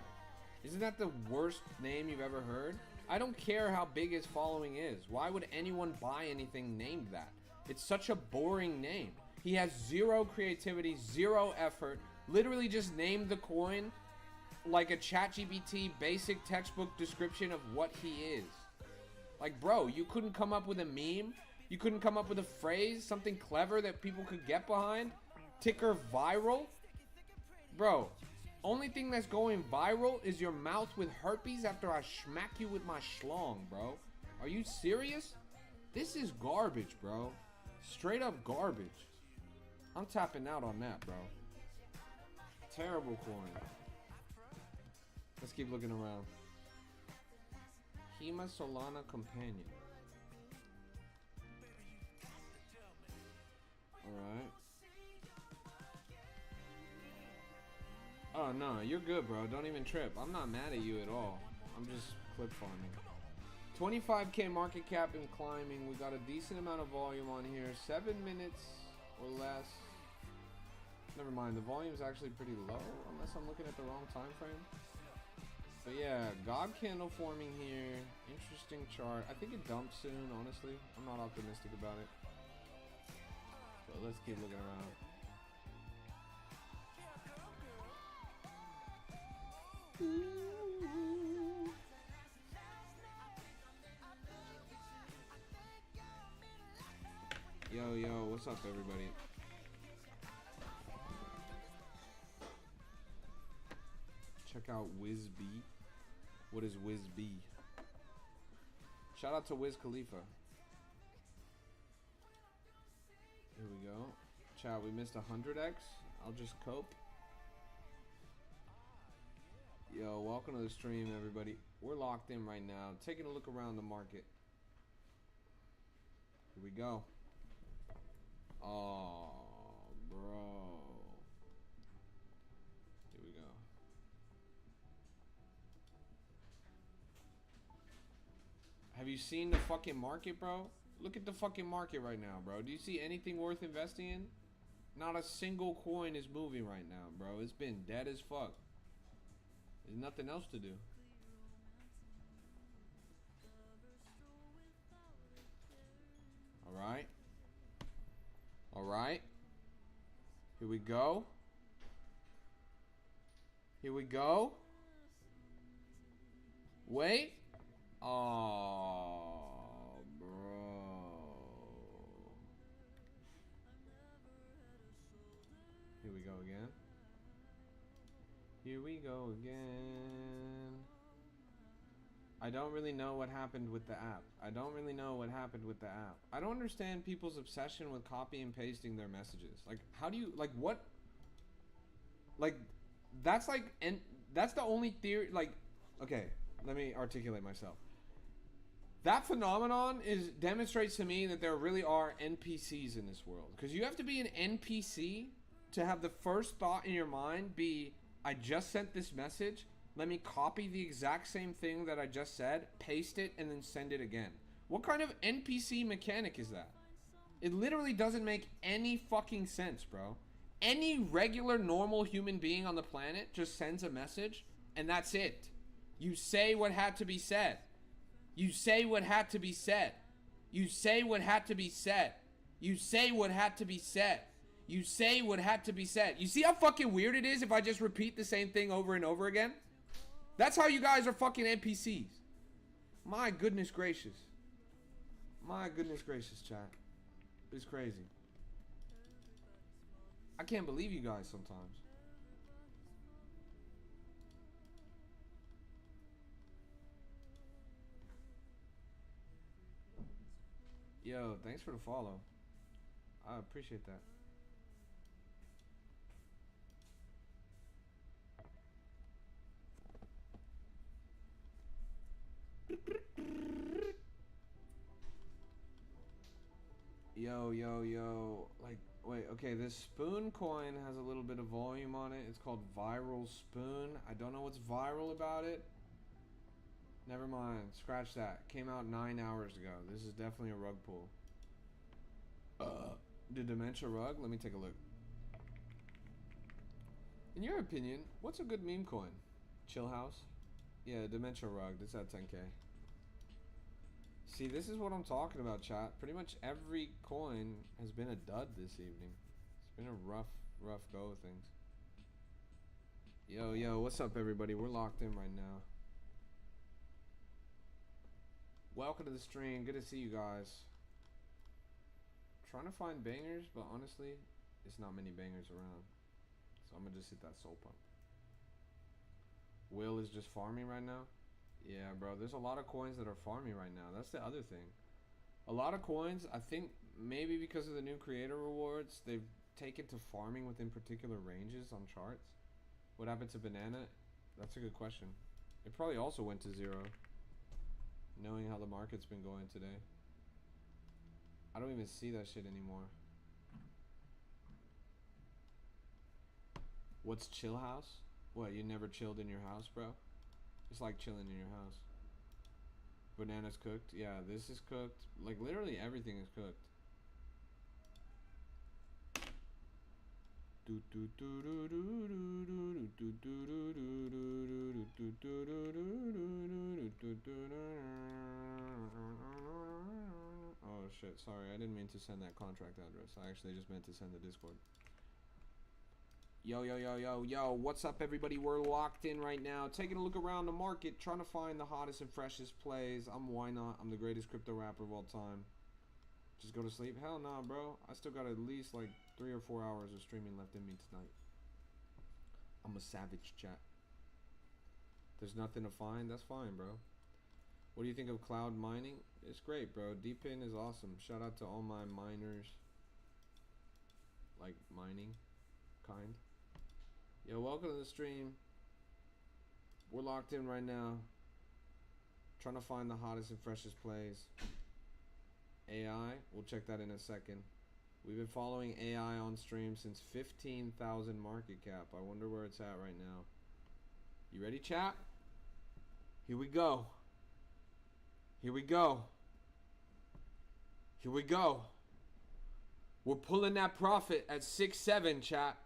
Isn't that the worst name you've ever heard? I don't care how big his following is. Why would anyone buy anything named that? It's such a boring name. He has zero creativity, zero effort, literally just named the coin like a ChatGPT basic textbook description of what he is. Like, bro, you couldn't come up with a meme? You couldn't come up with a phrase, something clever that people could get behind? Ticker viral? Bro, only thing that's going viral is your mouth with herpes after I smack you with my schlong, bro. Are you serious? This is garbage, bro. Straight up garbage. I'm tapping out on that, bro. Terrible coin. Let's keep looking around. Hema Solana Companion. Alright. Oh no, you're good, bro. Don't even trip. I'm not mad at you at all. I'm just clip farming. 25k market cap and climbing. We got a decent amount of volume on here. 7 minutes or less. Never mind, the volume's actually pretty low, unless I'm looking at the wrong time frame. But yeah, God candle forming here. Interesting chart. I think it dumps soon, honestly. I'm not optimistic about it. But let's keep looking around. Yo, what's up, everybody? Check out WizB. What is WizB? Shout out to Wiz Khalifa. Here we go. Chat, we missed 100x. I'll just cope. Yo, welcome to the stream, everybody. We're locked in right now. Taking a look around the market. Here we go. Oh, bro. Here we go. Have you seen the fucking market, bro? Look at the fucking market right now, bro. Do you see anything worth investing in? Not a single coin is moving right now, bro. It's been dead as fuck. There's nothing else to do. Alright. Alright. Here we go. Here we go. Wait. Oh, bro. Here we go again. Here we go again. I don't really know what happened with the app. I don't understand people's obsession with copy and pasting their messages. Like, how do you, like, what? Like, that's like, and that's the only theory, like, okay, let me articulate myself. That phenomenon demonstrates to me that there really are NPCs in this world. Because you have to be an NPC to have the first thought in your mind be, I just sent this message, let me copy the exact same thing that I just said, paste it, and then send it again. What kind of NPC mechanic is that? It literally doesn't make any fucking sense, bro. Any regular, normal human being on the planet just sends a message, and that's it. You say what had to be said. You say what had to be said. You say what had to be said. You say what had to be said. You say what had to be said. You see how fucking weird it is if I just repeat the same thing over and over again? That's how you guys are fucking NPCs. My goodness gracious. My goodness gracious, chat. It's crazy. I can't believe you guys sometimes. Yo, thanks for the follow. I appreciate that. Yo. Like, wait, okay, this spoon coin has a little bit of volume on it. It's called Viral Spoon. I don't know what's viral about it. Never mind, scratch that. Came out 9 hours ago. This is definitely a rug pull. The Dementia Rug? Let me take a look. In your opinion, what's a good meme coin? Chill House? Yeah, Dementia Rug. That's at 10k. See, this is what I'm talking about, chat. Pretty much every coin has been a dud this evening. It's been a rough go of things. Yo, what's up, everybody? We're locked in right now. Welcome to the stream. Good to see you guys. Trying to find bangers, but honestly, it's not many bangers around. So I'm gonna just hit that soul pump. Will is just farming right now. Yeah, bro. There's a lot of coins that are farming right now. That's the other thing. A lot of coins, I think maybe because of the new creator rewards, they've taken to farming within particular ranges on charts. What happened to banana? That's a good question. It probably also went to 0. Knowing how the market's been going today. I don't even see that shit anymore. What's chill house? What, you never chilled in your house, bro? It's like chilling in your house. Banana's cooked? Yeah, this is cooked. Like, literally everything is cooked. Oh shit, sorry, I didn't mean to send that contract address. I actually just meant to send the Discord. Yo, what's up everybody? We're locked in right now, taking a look around the market, trying to find the hottest and freshest plays. I'm Ynot, I'm the greatest crypto rapper of all time. Just go to sleep? Hell nah, bro. I still got at least like 3 or 4 hours of streaming left in me tonight. I'm a savage, chat. There's nothing to find? That's fine, bro. What do you think of cloud mining? It's great, bro. Deepin is awesome. Shout out to all my miners. Like, mining. Kind. Yo, welcome to the stream. We're locked in right now. Trying to find the hottest and freshest plays. AI, we'll check that in a second. We've been following AI on stream since 15,000 market cap. I wonder where it's at right now. You ready, chat? Here we go. Here we go. Here we go. We're pulling that profit at 6.7, chat.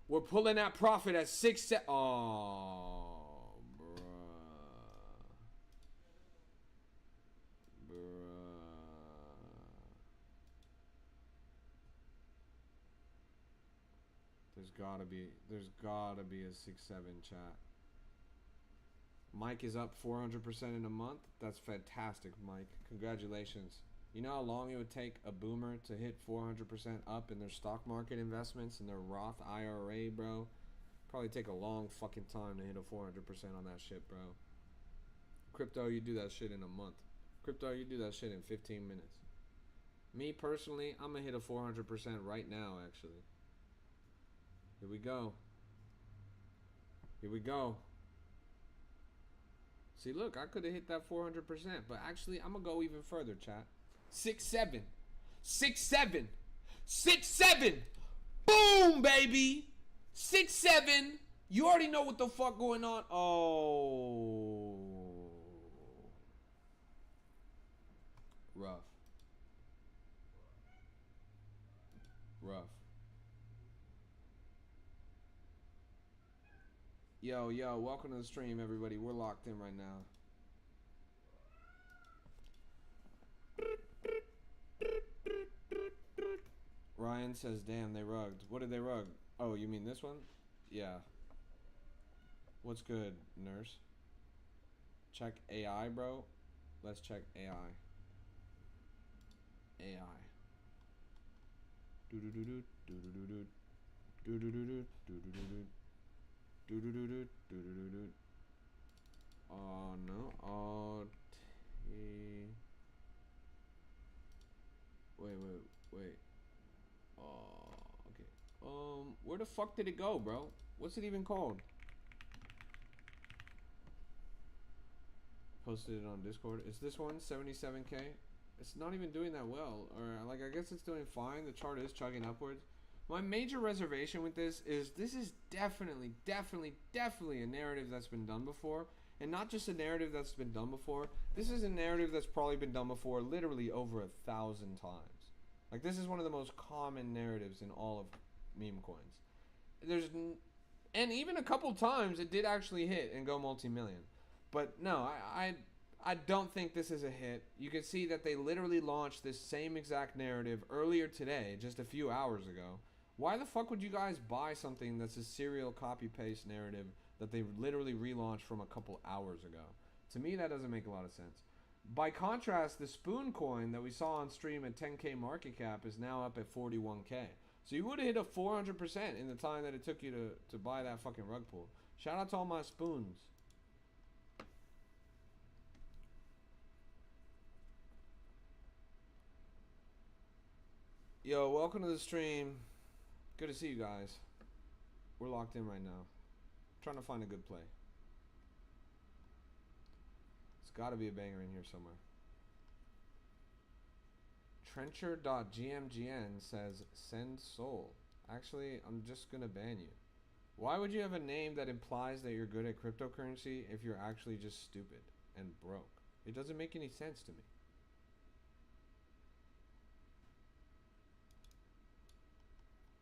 We're pulling that profit at 6.7. Oh, bruh. There's gotta be a 6.7, chat. Mike is up 400% in a month. That's fantastic, Mike. Congratulations. You know how long it would take a boomer to hit 400% up in their stock market investments and their Roth IRA, bro? Probably take a long fucking time to hit a 400% on that shit, bro. Crypto, you do that shit in a month. Crypto, you do that shit in 15 minutes. Me personally, I'm gonna hit a 400% right now, actually. Here we go. Here we go. See, look, I could have hit that 400%, but actually, I'm gonna go even further, chat. 6.7. 6.7. 6.7. Boom, baby. 6.7. You already know what the fuck going on. Oh. Rough. Rough. Yo, welcome to the stream, everybody. We're locked in right now. Ryan says, damn, they rugged. What did they rug? Oh, you mean this one? Yeah. What's good, nurse? Check AI, bro. Let's check AI. AI. Do-do-do-do, do-do-do-do, do-do-do-do, do-do-do-do. Do-do-do-do. Oh no. Oh. Wait. Oh, okay. Where the fuck did it go, bro? What's it even called? Posted it on Discord. Is this one 77K? It's not even doing that well. Or like, I guess it's doing fine. The chart is chugging upwards. My major reservation with this is definitely a narrative that's been done before. And not just a narrative that's been done before. This is a narrative that's probably been done before literally over 1,000 times. Like, this is one of the most common narratives in all of meme coins. And even a couple times it did actually hit and go multi-million. But no, I don't think this is a hit. You can see that they literally launched this same exact narrative earlier today, just a few hours ago. Why the fuck would you guys buy something that's a serial copy-paste narrative that they literally relaunched from a couple hours ago? To me, that doesn't make a lot of sense. By contrast, the Spoon coin that we saw on stream at 10K market cap is now up at 41K. So you would have hit a 400% in the time that it took you to buy that fucking rug pull. Shout out to all my spoons. Yo, welcome to the stream. Good to see you guys. We're locked in right now. Trying to find a good play. There's got to be a banger in here somewhere. Trencher.gmgn says send soul. Actually, I'm just gonna ban you. Why would you have a name that implies that you're good at cryptocurrency if you're actually just stupid and broke? It doesn't make any sense to me.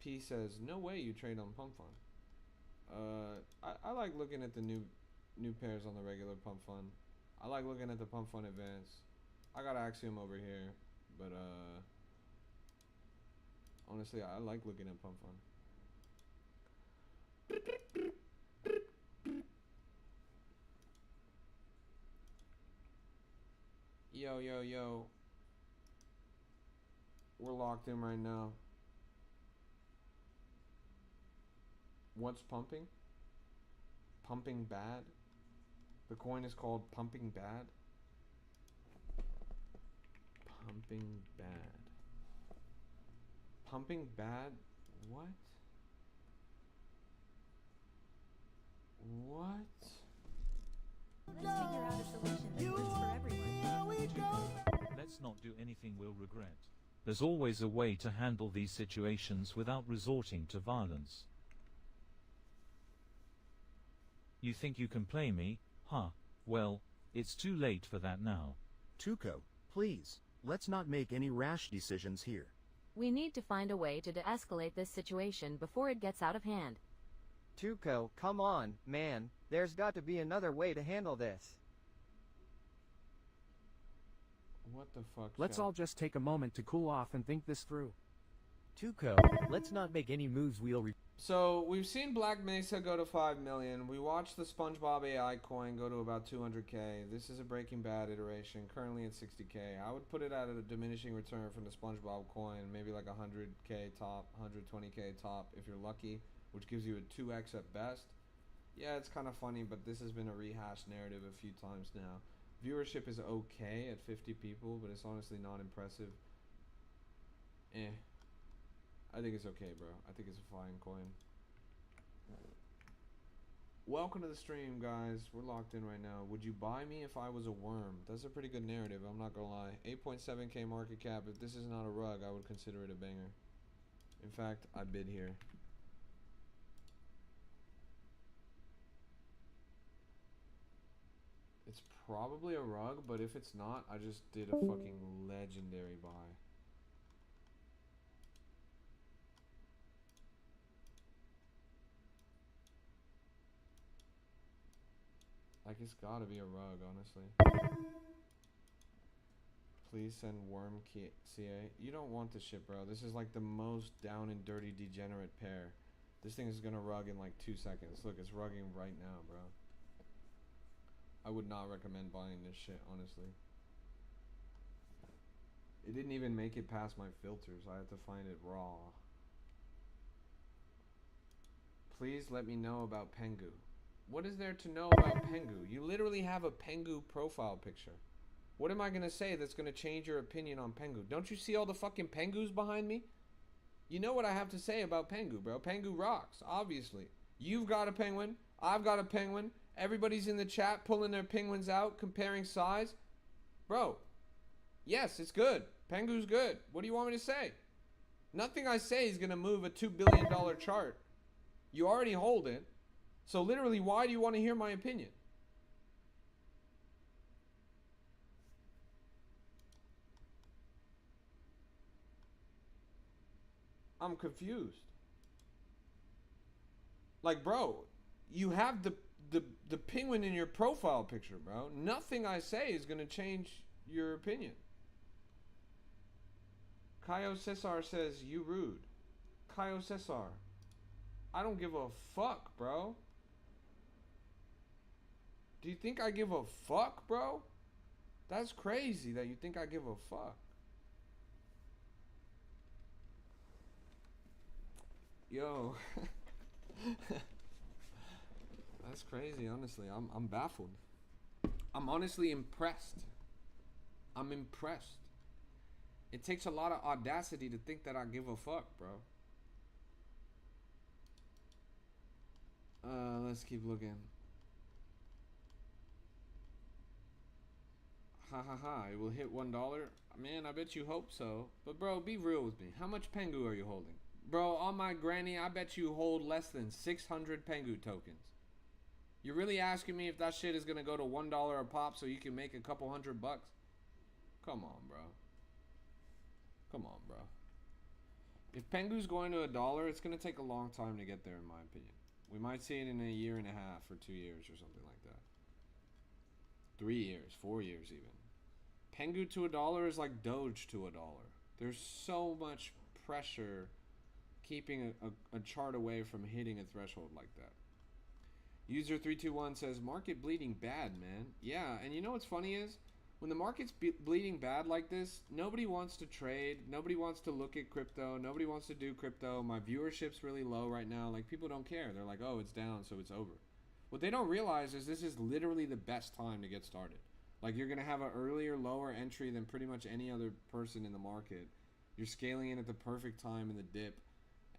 P says, no way you trade on Pump Fund. I like looking at the new pairs on the regular Pump Fund. I like looking at the Pump Fund Advance. I got Axiom over here, but honestly, I like looking at Pump Fund. Yo, yo, yo. We're locked in right now. What's pumping? Pumping bad? The coin is called Pumping Bad? Pumping bad. Pumping bad? What? What? Let's figure out a solution that works for everyone. Let's not do anything we'll regret. There's always a way to handle these situations without resorting to violence. You think you can play me? Huh? Well, it's too late for that now. Tuco, please, let's not make any rash decisions here. We need to find a way to de-escalate this situation before it gets out of hand. Tuco, come on, man. There's got to be another way to handle this. What the fuck? Let's chat? all just take a moment to cool off and think this through. Tuco, let's not make any moves we'll So we've seen Black Mesa go to 5 million. We watched the SpongeBob AI coin go to about 200k. This is a Breaking Bad iteration, currently at 60k. I would put it at a diminishing return from the SpongeBob coin, maybe like 100k top, 120k top if you're lucky, which gives you a 2x at best. Yeah, it's kind of funny, but this has been a rehashed narrative a few times now. Viewership is okay at 50 people, but it's honestly not impressive. I think it's okay, bro. I think it's a fine coin. Welcome to the stream, guys. We're locked in right now. Would you buy me if I was a worm? That's a pretty good narrative, I'm not gonna lie. 8.7k market cap. If this is not a rug, I would consider it a banger. In fact, I bid here. It's probably a rug, but if it's not, I just did a fucking legendary buy. Like, it's gotta be a rug, honestly. Please send worm CA. You don't want this shit, bro. This is like the most down and dirty degenerate pair. This thing is gonna rug in like 2 seconds. Look, it's rugging right now, bro. I would not recommend buying this shit, honestly. It didn't even make it past my filters. I had to find it raw. Please let me know about Pengu. What is there to know about Pengu? You literally have a Pengu profile picture. What am I gonna say that's gonna change your opinion on Pengu? Don't you see all the fucking Pengus behind me? You know what I have to say about Pengu, bro. Pengu rocks, obviously. You've got a penguin. I've got a penguin. Everybody's in the chat pulling their penguins out, comparing size. Bro, yes, it's good. Pengu's good. What do you want me to say? Nothing I say is gonna move a $2 billion chart. You already hold it. So literally, why do you want to hear my opinion? I'm confused. Like, bro, you have the penguin in your profile picture, bro. Nothing I say is going to change your opinion. Kaio Cesar says, you rude. Kaio Cesar, I don't give a fuck, bro. Do you think I give a fuck, bro? That's crazy that you think I give a fuck. Yo. That's crazy, honestly. I'm baffled. I'm honestly impressed. I'm impressed. It takes a lot of audacity to think that I give a fuck, bro. Let's keep looking. Ha ha ha, it will hit $1. Man, I bet you hope so. But bro, be real with me. How much Pengu are you holding? Bro, on my granny, I bet you hold less than 600 Pengu tokens. You're really asking me if that shit is gonna go to $1 a pop so you can make a couple $100? Come on, bro. Come on, bro. If Pengu's going to $1, it's gonna take a long time to get there, in my opinion. We might see it in a year and a half or 2 years or something like that. 3 years, 4 years even. Pengu to $1 is like Doge to $1. There's so much pressure keeping a chart away from hitting a threshold like that. User 321 says, market bleeding bad, man. Yeah, and you know what's funny is, when the market's bleeding bad like this, nobody wants to trade, nobody wants to look at crypto, nobody wants to do crypto. My viewership's really low right now. Like, people don't care. They're like, oh, it's down, so it's over. What they don't realize is this is literally the best time to get started. Like, you're going to have an earlier, lower entry than pretty much any other person in the market. You're scaling in at the perfect time in the dip.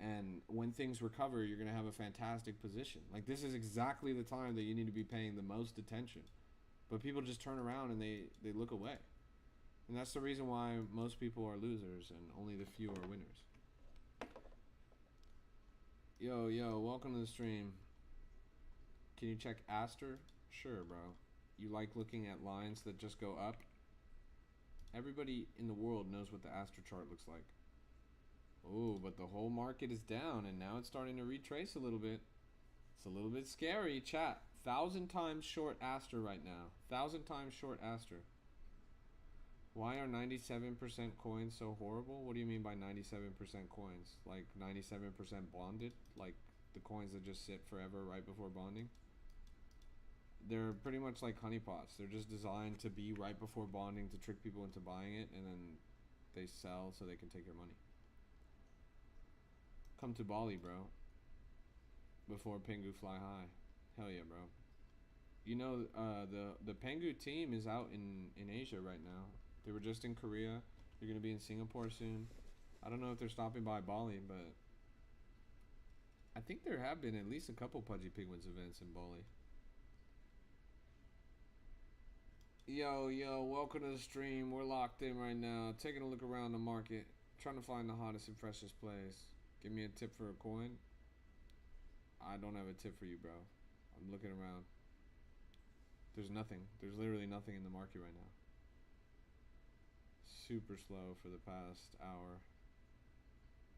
And when things recover, you're going to have a fantastic position. Like, this is exactly the time that you need to be paying the most attention. But people just turn around and they look away. And that's the reason why most people are losers and only the few are winners. Yo, welcome to the stream. Can you check Aster? Sure, bro. You like looking at lines that just go up? Everybody in the world knows what the Aster chart looks like. Oh, but the whole market is down and now it's starting to retrace a little bit. It's a little bit scary, chat. 1,000 times short Aster right now. 1,000 times short Aster. Why are 97% coins so horrible? What do you mean by 97% coins? Like 97% bonded? Like the coins that just sit forever right before bonding? They're pretty much like honeypots. They're just designed to be right before bonding to trick people into buying it, and then they sell so they can take your money. Come to Bali, bro. Before Pengu fly high. Hell yeah, bro. You know, the Pengu team is out in Asia right now. They were just in Korea. They're going to be in Singapore soon. I don't know if they're stopping by Bali, but I think there have been at least a couple Pudgy Penguins events in Bali. Yo, welcome to the stream. We're locked in right now. Taking a look around the market. Trying to find the hottest and freshest place. Give me a tip for a coin. I don't have a tip for you, bro. I'm looking around. There's nothing. There's literally nothing in the market right now. Super slow for the past hour.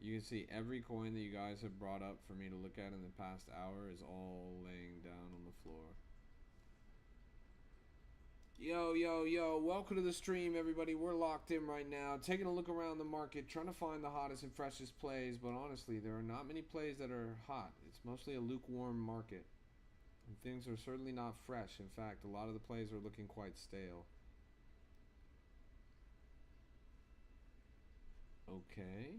You can see every coin that you guys have brought up for me to look at in the past hour is all laying down on the floor. Yo, welcome to the stream, everybody. We're locked in right now, taking a look around the market, trying to find the hottest and freshest plays, but honestly, there are not many plays that are hot. It's mostly a lukewarm market, and things are certainly not fresh. In fact, a lot of the plays are looking quite stale. Okay.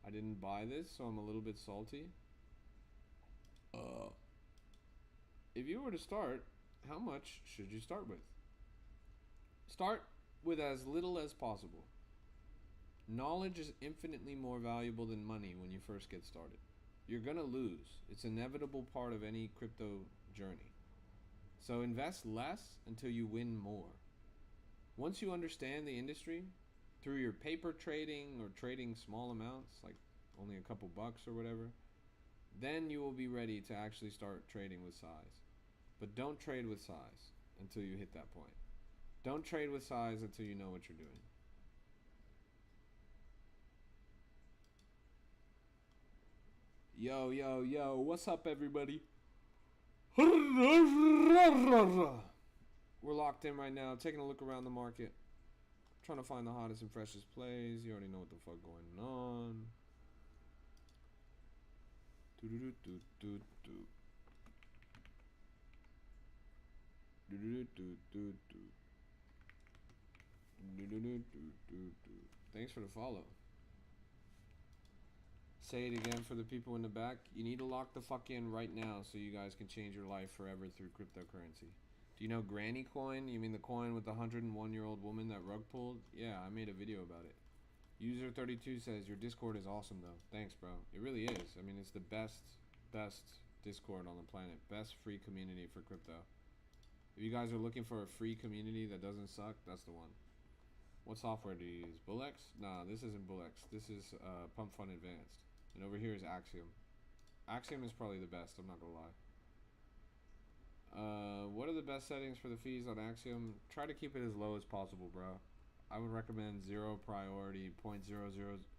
I didn't buy this, so I'm a little bit salty. If you were to start, how much should you start with? Start with as little as possible. Knowledge is infinitely more valuable than money when you first get started. You're gonna lose. It's an inevitable part of any crypto journey. So invest less until you win more. Once you understand the industry, through your paper trading or trading small amounts, like only a couple bucks or whatever, then you will be ready to actually start trading with size. But don't trade with size until you hit that point. Don't trade with size until you know what you're doing. Yo, what's up, everybody? We're locked in right now, taking a look around the market, trying to find the hottest and freshest plays. You already know what the fuck going on. Thanks for the follow. Say it again for the people in the back. You need to lock the fuck in right now so you guys can change your life forever through cryptocurrency. Do you know Granny Coin? You mean the coin with the 101-year-old woman that rug pulled? Yeah, I made a video about it. User32 says, your Discord is awesome though. Thanks, bro. It really is. I mean, it's the best Discord on the planet. Best free community for crypto. If you guys are looking for a free community that doesn't suck, that's the one. What software do you use? Bullex? Nah, this isn't Bullex. This is Pump Fund Advanced. And over here is Axiom. Axiom is probably the best, I'm not gonna lie. What are the best settings for the fees on Axiom? Try to keep it as low as possible, bro. I would recommend 0 priority, 0.00,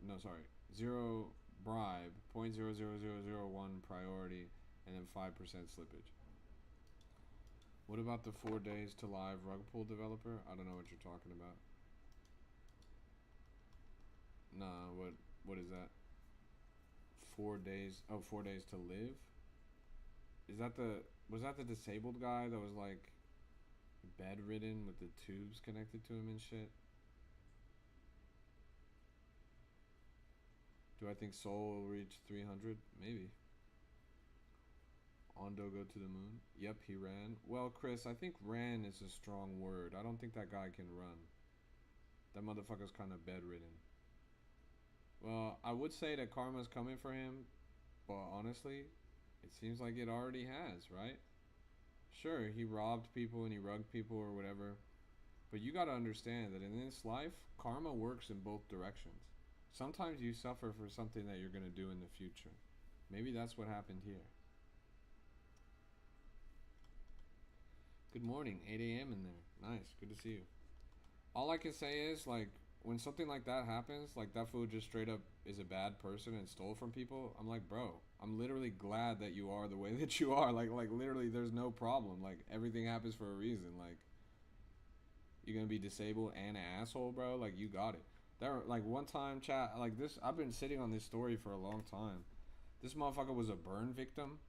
no, sorry, 0 bribe, 0.00001 priority, and then 5% slippage. What about the 4 days to live rug pull developer? I don't know what you're talking about. Nah, what is that? 4 days, oh, 4 days to live? Is that was that the disabled guy that was like bedridden with the tubes connected to him and shit? Do I think Soul will reach 300? Maybe. Ondo go to the moon? Yep, he ran. Well, Chris, I think ran is a strong word. I don't think that guy can run. That motherfucker's kind of bedridden. Well, I would say that karma's coming for him, but honestly, it seems like it already has, right? Sure, he robbed people and he rugged people or whatever, but you gotta understand that in this life, karma works in both directions. Sometimes you suffer for something that you're gonna do in the future. Maybe that's what happened here. Good morning, 8 a.m. in there. Nice, good to see you. All I can say is, like, when something like that happens, like that fool just straight up is a bad person and stole from people, I'm like, bro, I'm literally glad that you are the way that you are. Like literally there's no problem. Like, everything happens for a reason. Like, you're gonna be disabled and an asshole, bro? Like, you got it. There, like, one time, chat, like this, I've been sitting on this story for a long time. This motherfucker was a burn victim.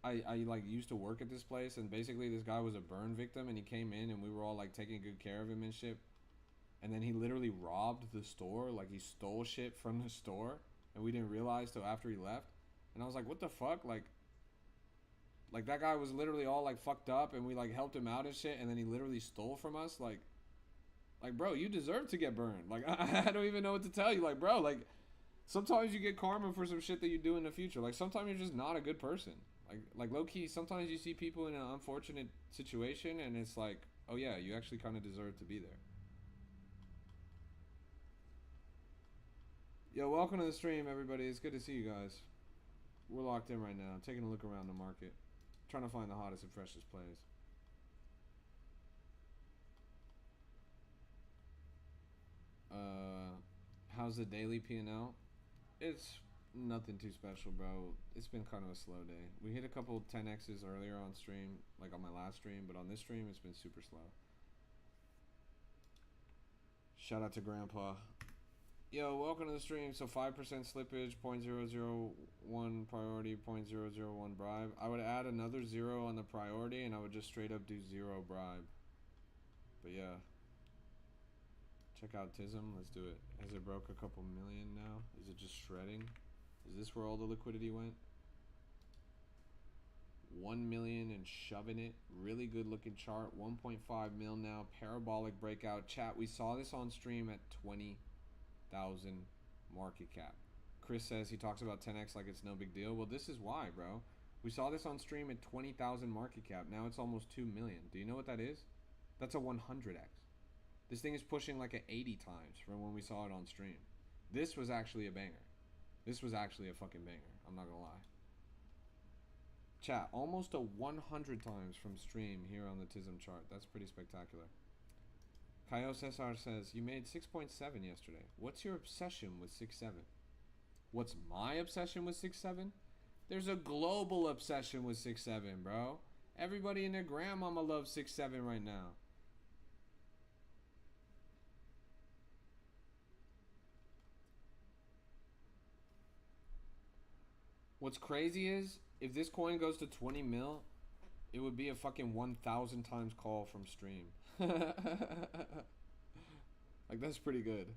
I like used to work at this place, and basically this guy was a burn victim, and he came in and we were all like taking good care of him and shit. And then he literally robbed the store. Like, he stole shit from the store, and we didn't realize till after he left. And I was like, what the fuck? Like that guy was literally all like fucked up, and we like helped him out and shit, and then he literally stole from us. Like bro, you deserve to get burned. Like, I don't even know what to tell you. Like, bro, like, sometimes you get karma for some shit that you do in the future. Like, sometimes you're just not a good person. Like low-key, sometimes you see people in an unfortunate situation, and it's like, oh yeah, you actually kind of deserve to be there. Yo, welcome to the stream, everybody. It's good to see you guys. We're locked in right now, taking a look around the market, trying to find the hottest and freshest plays. How's the daily P&L? It's nothing too special, bro. It's been kind of a slow day. We hit a couple 10x's earlier on stream, like on my last stream, but on this stream it's been super slow. Shout out to Grandpa. Yo, welcome to the stream. So 5% slippage, 0.001 priority, 0.001 bribe. I would add another 0 on the priority, and I would just straight up do 0 bribe. But yeah. Check out Tism. Let's do it. Has it broke a couple million now? Is it just shredding? Is this where all the liquidity went? 1 million and shoving it. Really good looking chart. 1.5 mil now. Parabolic breakout. Chat, we saw this on stream at 20,000 market cap. Chris says he talks about 10x like it's no big deal. Well, this is why, bro. We saw this on stream at 20,000 market cap. Now it's almost 2 million. Do you know what that is? That's a 100x. This thing is pushing like an 80 times from when we saw it on stream. This was actually a banger. This was actually a fucking banger. I'm not gonna lie. Chat, almost a 100 times from stream here on the TISM chart. That's pretty spectacular. Kaios SR says, you made 6.7 yesterday. What's your obsession with 6.7? What's my obsession with 6.7? There's a global obsession with 6.7, bro. Everybody and their grandmama loves 6.7 right now. What's crazy is, if this coin goes to 20 mil, it would be a fucking 1,000 times call from stream. Like, that's pretty good.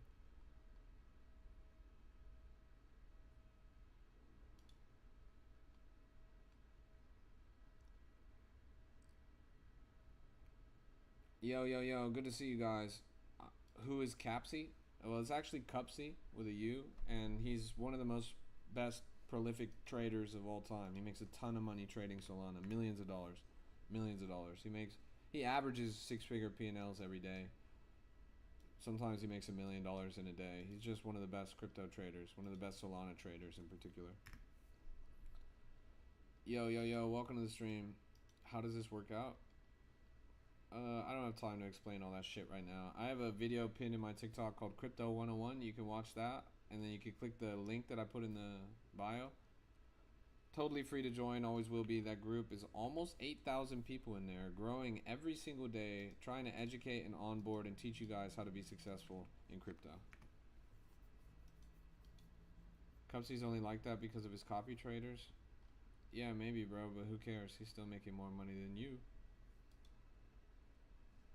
Yo, yo, yo, good to see you guys. Who is Capsy? Well, it's actually Cupsy with a U, and he's one of the most best prolific traders of all time. He makes a ton of money trading Solana, millions of dollars. Millions of dollars. He averages six-figure P&Ls every day. Sometimes he makes $1 million in a day. He's just one of the best crypto traders, one of the best Solana traders in particular. Yo, yo, yo, welcome to the stream. How does this work out? I don't have time to explain all that shit right now. I have a video pinned in my TikTok called Crypto 101. You can watch that, and then you can click the link that I put in the bio. Totally free to join, always will be. That group is almost 8,000 people in there, growing every single day, trying to educate and onboard and teach you guys how to be successful in crypto. Cupsy's only like that because of his copy traders. Yeah, maybe, bro, but who cares? He's still making more money than you.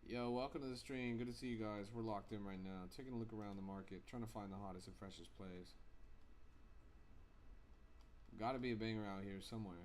Yo, welcome to the stream. Good to see you guys. We're locked in right now. Taking a look around the market, trying to find the hottest and freshest plays. Gotta be a banger out here somewhere.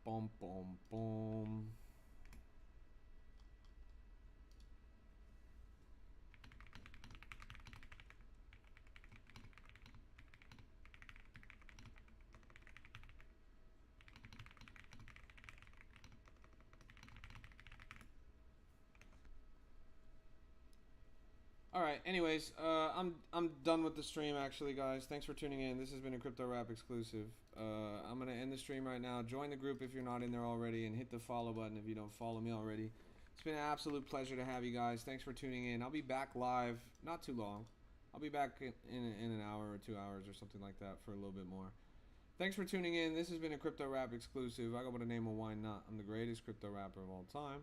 Boom, boom, boom. All right. Anyways, I'm done with the stream. Actually, guys, thanks for tuning in. This has been a Crypto Rap exclusive. I'm gonna end the stream right now. Join the group if you're not in there already, and hit the follow button if you don't follow me already. It's been an absolute pleasure to have you guys. Thanks for tuning in. I'll be back live, not too long. I'll be back in an hour or 2 hours or something like that for a little bit more. Thanks for tuning in. This has been a Crypto Rap exclusive. I go by the name of Ynot. I'm the greatest crypto rapper of all time.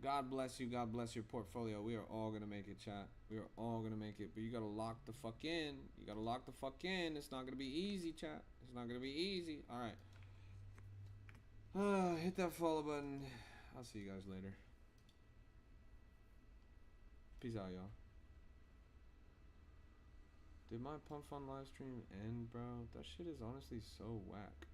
God bless you. God bless your portfolio. We are all going to make it, chat. We are all going to make it. But you got to lock the fuck in. You got to lock the fuck in. It's not going to be easy, chat. It's not going to be easy. All right. Hit that follow button. I'll see you guys later. Peace out, y'all. Did my Pump Fun live stream end, bro? That shit is honestly so whack.